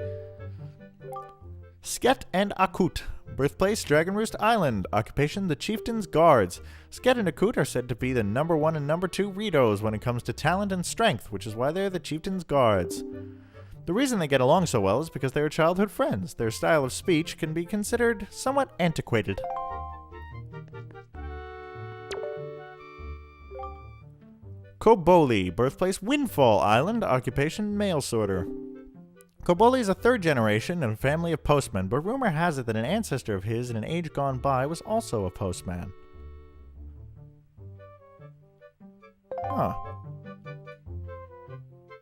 A: Sket and Akut. Birthplace Dragon Roost Island. Occupation the Chieftain's Guards. Sket and Akut are said to be the number 1 and number 2 Ritos when it comes to talent and strength, which is why they're the Chieftain's Guards. The reason they get along so well is because they are childhood friends. Their style of speech can be considered somewhat antiquated. Koboli, birthplace Windfall Island, occupation mail sorter. Koboli is a 3rd generation and a family of postmen, but rumor has it that an ancestor of his in an age gone by was also a postman. Huh.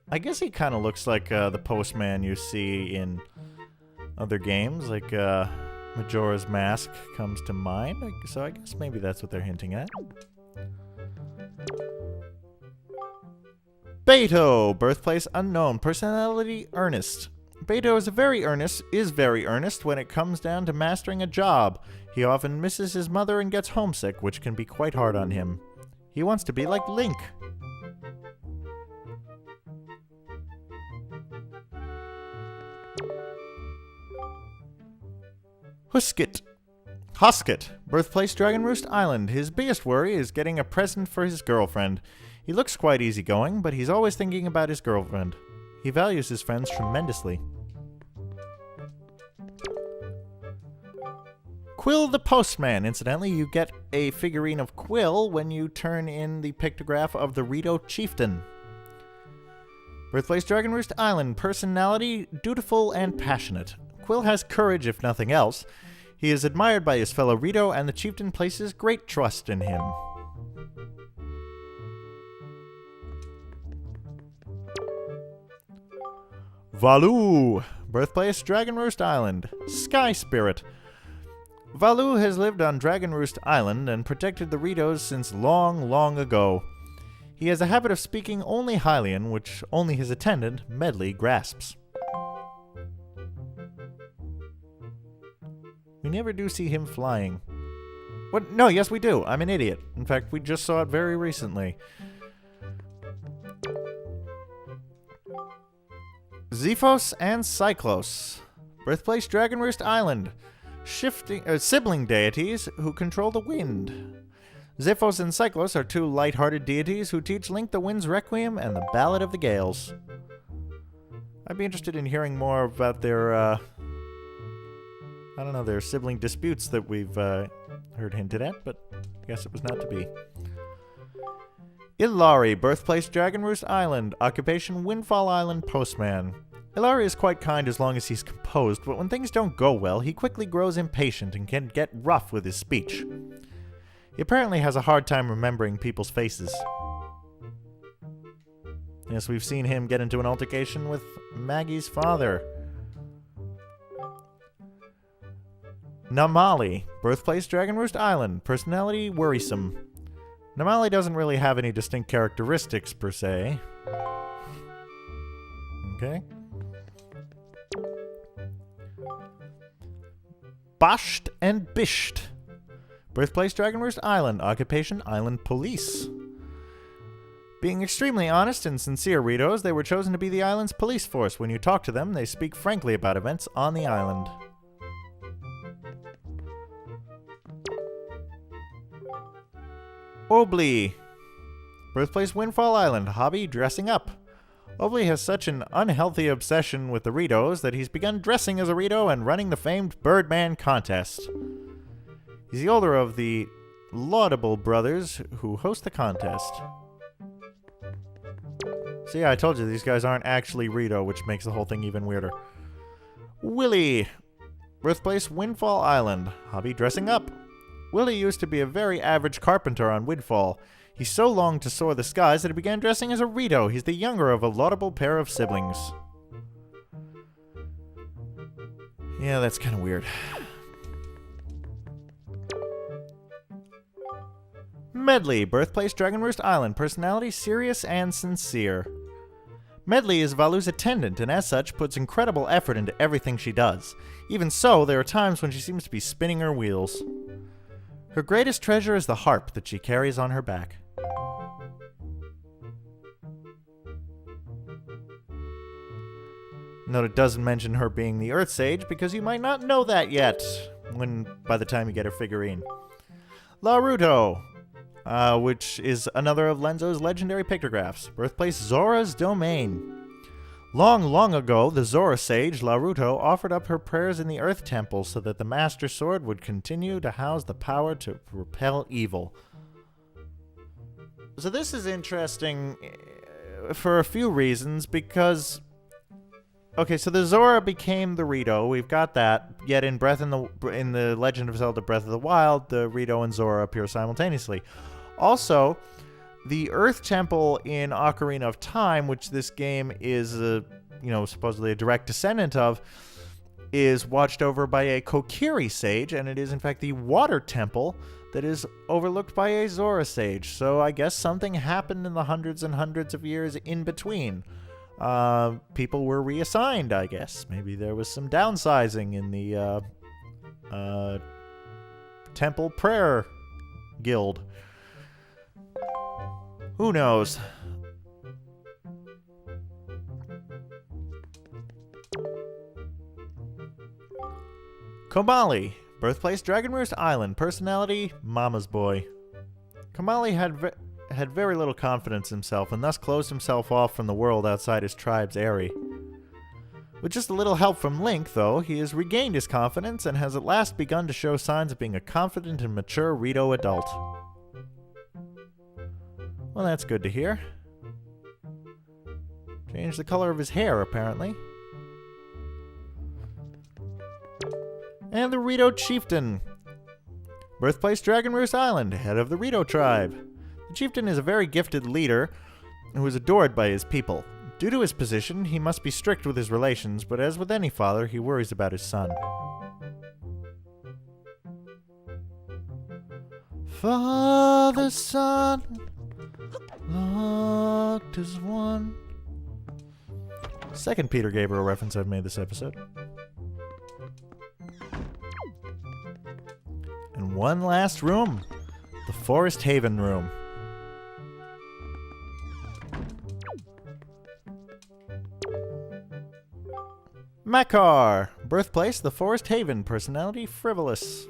A: I guess he kind of looks like the postman you see in other games, like Majora's Mask comes to mind, so I guess maybe that's what they're hinting at. Beto, birthplace unknown, personality earnest. Beto is very earnest when it comes down to mastering a job. He often misses his mother and gets homesick, which can be quite hard on him. He wants to be like Link. Husket, birthplace Dragon Roost Island. His biggest worry is getting a present for his girlfriend. He looks quite easygoing, but he's always thinking about his girlfriend. He values his friends tremendously. Quill the Postman. Incidentally, you get a figurine of Quill when you turn in the pictograph of the Rito Chieftain. Birthplace Dragon Roost Island. Personality dutiful and passionate. Quill has courage if nothing else. He is admired by his fellow Rito, and the chieftain places great trust in him. Valu, birthplace Dragon Roost Island. Sky Spirit. Valu has lived on Dragon Roost Island and protected the Ritos since long, long ago. He has a habit of speaking only Hylian, which only his attendant, Medley, grasps. We never do see him flying. What? No, yes we do. I'm an idiot. In fact, we just saw it very recently. Zephos and Cyclos. Birthplace Dragon Roost Island. Sibling deities who control the wind. Zephos and Cyclos are 2 light-hearted deities who teach Link the Wind's Requiem and the Ballad of the Gales. I'd be interested in hearing more about their I don't know, there are sibling disputes that we've heard hinted at, but I guess it was not to be. Ilari, birthplace Dragon Roost Island, occupation Windfall Island postman. Ilari is quite kind as long as he's composed, but when things don't go well, he quickly grows impatient and can get rough with his speech. He apparently has a hard time remembering people's faces. Yes, we've seen him get into an altercation with Maggie's father. Namali, birthplace Dragon Roost Island, personality worrisome. Namali doesn't really have any distinct characteristics per se. Okay. Basht and Bisht, birthplace Dragon Roost Island, occupation Island Police. Being extremely honest and sincere Ritos, they were chosen to be the island's police force. When you talk to them, they speak frankly about events on the island. Obli, birthplace Windfall Island, hobby dressing up. Obli has such an unhealthy obsession with the Ritos that he's begun dressing as a Rito and running the famed Birdman contest. He's the older of the laudable brothers who host the contest. So yeah, I told you, these guys aren't actually Rito, which makes the whole thing even weirder. Willie, birthplace Windfall Island, hobby dressing up. Willie used to be a very average carpenter on Windfall. He so longed to soar the skies that he began dressing as a Rito. He's the younger of a laudable pair of siblings. Yeah, that's kind of weird. Medley, birthplace Dragon Roost Island, personality serious and sincere. Medley is Valu's attendant, and as such, puts incredible effort into everything she does. Even so, there are times when she seems to be spinning her wheels. Her greatest treasure is the harp that she carries on her back. Note it doesn't mention her being the Earth Sage, because you might not know that yet, by the time you get her figurine. Laruto, which is another of Lenzo's legendary pictographs. Birthplace Zora's Domain. Long, long ago, the Zora sage, Laruto, offered up her prayers in the Earth Temple so that the Master Sword would continue to house the power to repel evil. So this is interesting for a few reasons, because... Okay, so the Zora became the Rito, we've got that, yet in the Legend of Zelda Breath of the Wild, the Rito and Zora appear simultaneously. Also, the Earth Temple in Ocarina of Time, which this game is, supposedly a direct descendant of, is watched over by a Kokiri sage, and it is in fact the Water Temple that is overlooked by a Zora sage. So I guess something happened in the hundreds and hundreds of years in between. People were reassigned, I guess. Maybe there was some downsizing in the Temple Prayer Guild. Who knows? Komali, birthplace Dragon Roost Island, personality Mama's Boy. Komali had very little confidence in himself and thus closed himself off from the world outside his tribe's area. With just a little help from Link, though, he has regained his confidence and has at last begun to show signs of being a confident and mature Rito adult. Well, that's good to hear. Changed the color of his hair, apparently. And the Rito Chieftain. Birthplace Dragon Roost Island, head of the Rito tribe. The chieftain is a very gifted leader who is adored by his people. Due to his position, he must be strict with his relations, but as with any father, he worries about his son. Father, son, locked as one. Second Peter Gabriel reference I've made this episode. And one last room. The Forest Haven room. Makar, birthplace, the Forest Haven, personality, frivolous.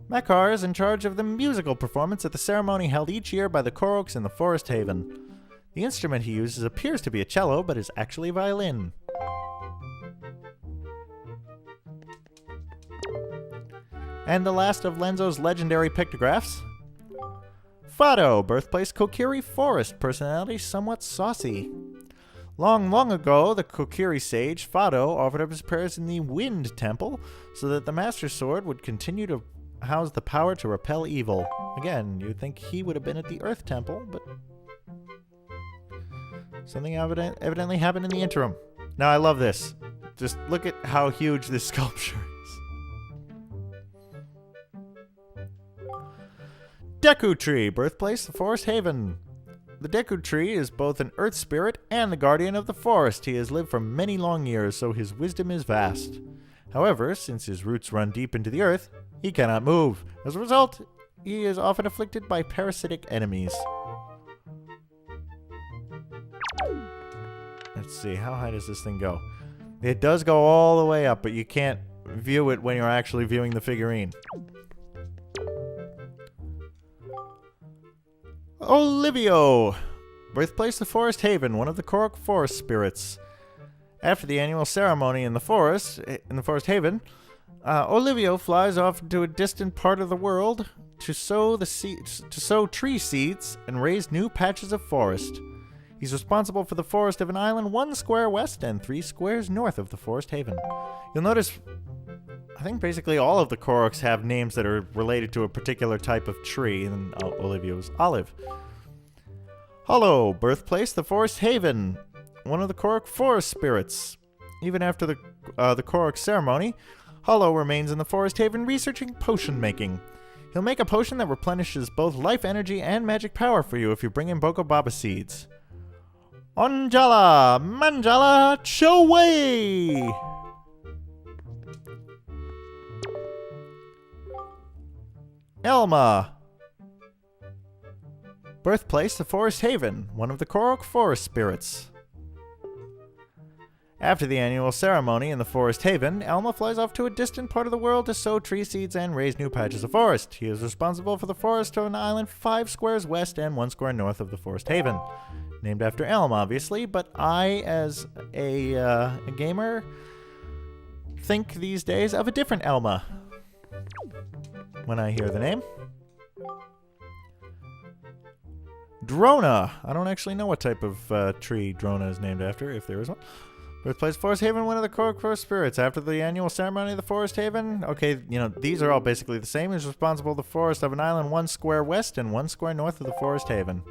A: Makar is in charge of the musical performance at the ceremony held each year by the Koroks in the Forest Haven. The instrument he uses appears to be a cello, but is actually a violin. And the last of Lenzo's legendary pictographs. Fado, birthplace Kokiri Forest, personality somewhat saucy. Long, long ago, the Kokiri sage, Fado, offered up his prayers in the Wind Temple so that the Master Sword would continue to house the power to repel evil. Again, you'd think he would have been at the Earth Temple, but something evidently happened in the interim. Now, I love this. Just look at how huge this sculpture is. Deku Tree, birthplace, the Forest Haven. The Deku Tree is both an earth spirit and the guardian of the forest. He has lived for many long years, so his wisdom is vast. However, since his roots run deep into the earth, he cannot move. As a result, he is often afflicted by parasitic enemies. Let's see, how high does this thing go? It does go all the way up, but you can't view it when you're actually viewing the figurine. Olivio, birthplace the Forest Haven, one of the Korok forest spirits. After the annual ceremony in the Forest Haven, Olivio flies off to a distant part of the world to sow tree seeds and raise new patches of forest. He's responsible for the forest of an island 1 square west and 3 squares north of the Forest Haven. You'll notice, I think basically all of the Koroks have names that are related to a particular type of tree, and Olivio's olive. Hollow, birthplace, the Forest Haven, one of the Korok forest spirits. Even after the Korok ceremony, Hollow remains in the Forest Haven researching potion making. He'll make a potion that replenishes both life energy and magic power for you if you bring in Boko Baba seeds. Onjala, Manjala, Chowei! Elma, birthplace, the Forest Haven, one of the Korok forest spirits. After the annual ceremony in the Forest Haven, Elma flies off to a distant part of the world to sow tree seeds and raise new patches of forest. He is responsible for the forest on an island 5 squares west and 1 square north of the Forest Haven. Named after Elm, obviously, but I, as a gamer, think these days of a different Elma when I hear the name. Drona. I don't actually know what type of tree Drona is named after, if there is one. Birthplace Forest Haven, one of the Korok forest spirits. After the annual ceremony of the Forest Haven, okay, these are all basically the same. He's responsible for the forest of an island 1 square west and 1 square north of the Forest Haven.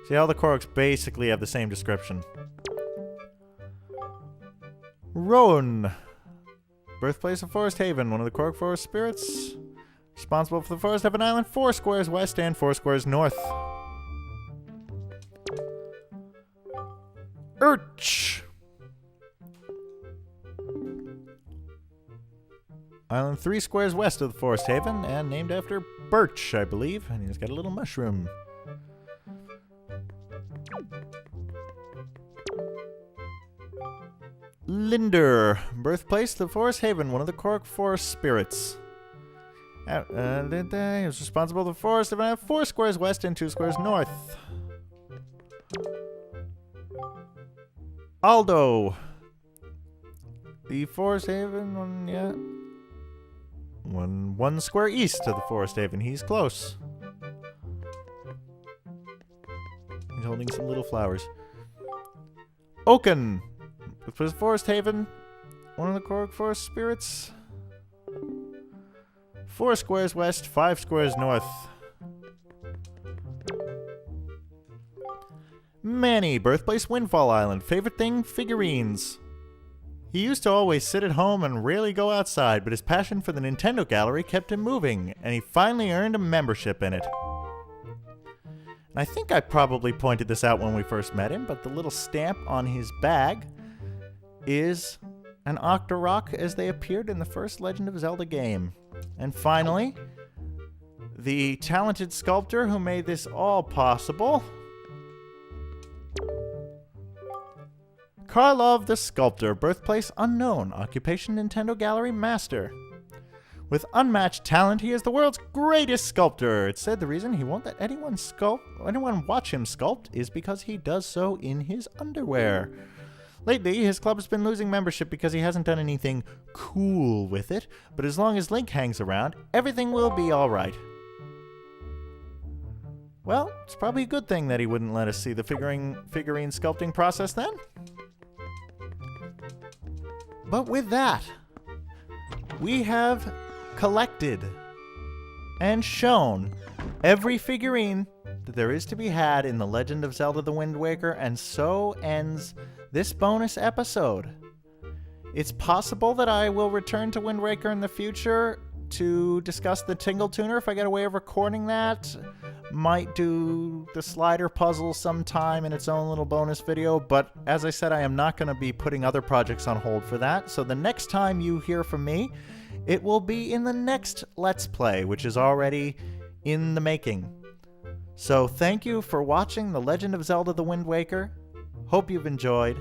A: See, all the Koroks basically have the same description. Roan. Birthplace of Forest Haven, one of the Korok forest spirits. Responsible for the forest of an island 4 squares west and 4 squares north. Urch. Island 3 squares west of the Forest Haven and named after Birch, I believe. And he's got a little mushroom. Linder, birthplace, the Forest Haven, one of the Korok forest spirits. He was responsible for the forest of 4 squares west and 2 squares north. Aldo, the Forest Haven, one square east of the Forest Haven. He's close. He's holding some little flowers. Oaken. It was Forest Haven, one of the Korok forest spirits. 4 squares west, 5 squares north. Manny, birthplace Windfall Island. Favorite thing, figurines. He used to always sit at home and rarely go outside, but his passion for the Nintendo Gallery kept him moving, and he finally earned a membership in it. And I think I probably pointed this out when we first met him, but the little stamp on his bag is an Octorok as they appeared in the first Legend of Zelda game. And finally, the talented sculptor who made this all possible, Karlov the Sculptor, birthplace unknown, occupation Nintendo Gallery master. With unmatched talent, he is the world's greatest sculptor. It's said the reason he won't let anyone watch him sculpt is because he does so in his underwear. Lately, his club's been losing membership because he hasn't done anything cool with it, but as long as Link hangs around, everything will be alright. Well, it's probably a good thing that he wouldn't let us see the figurine sculpting process then. But with that, we have collected and shown every figurine that there is to be had in The Legend of Zelda the Wind Waker, and so ends this bonus episode. It's possible that I will return to Wind Waker in the future to discuss the Tingle Tuner if I get a way of recording that. Might do the slider puzzle sometime in its own little bonus video, but as I said, I am not going to be putting other projects on hold for that. So the next time you hear from me, it will be in the next Let's Play, which is already in the making. So thank you for watching The Legend of Zelda the Wind Waker. Hope you've enjoyed,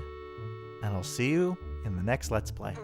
A: and I'll see you in the next Let's Play.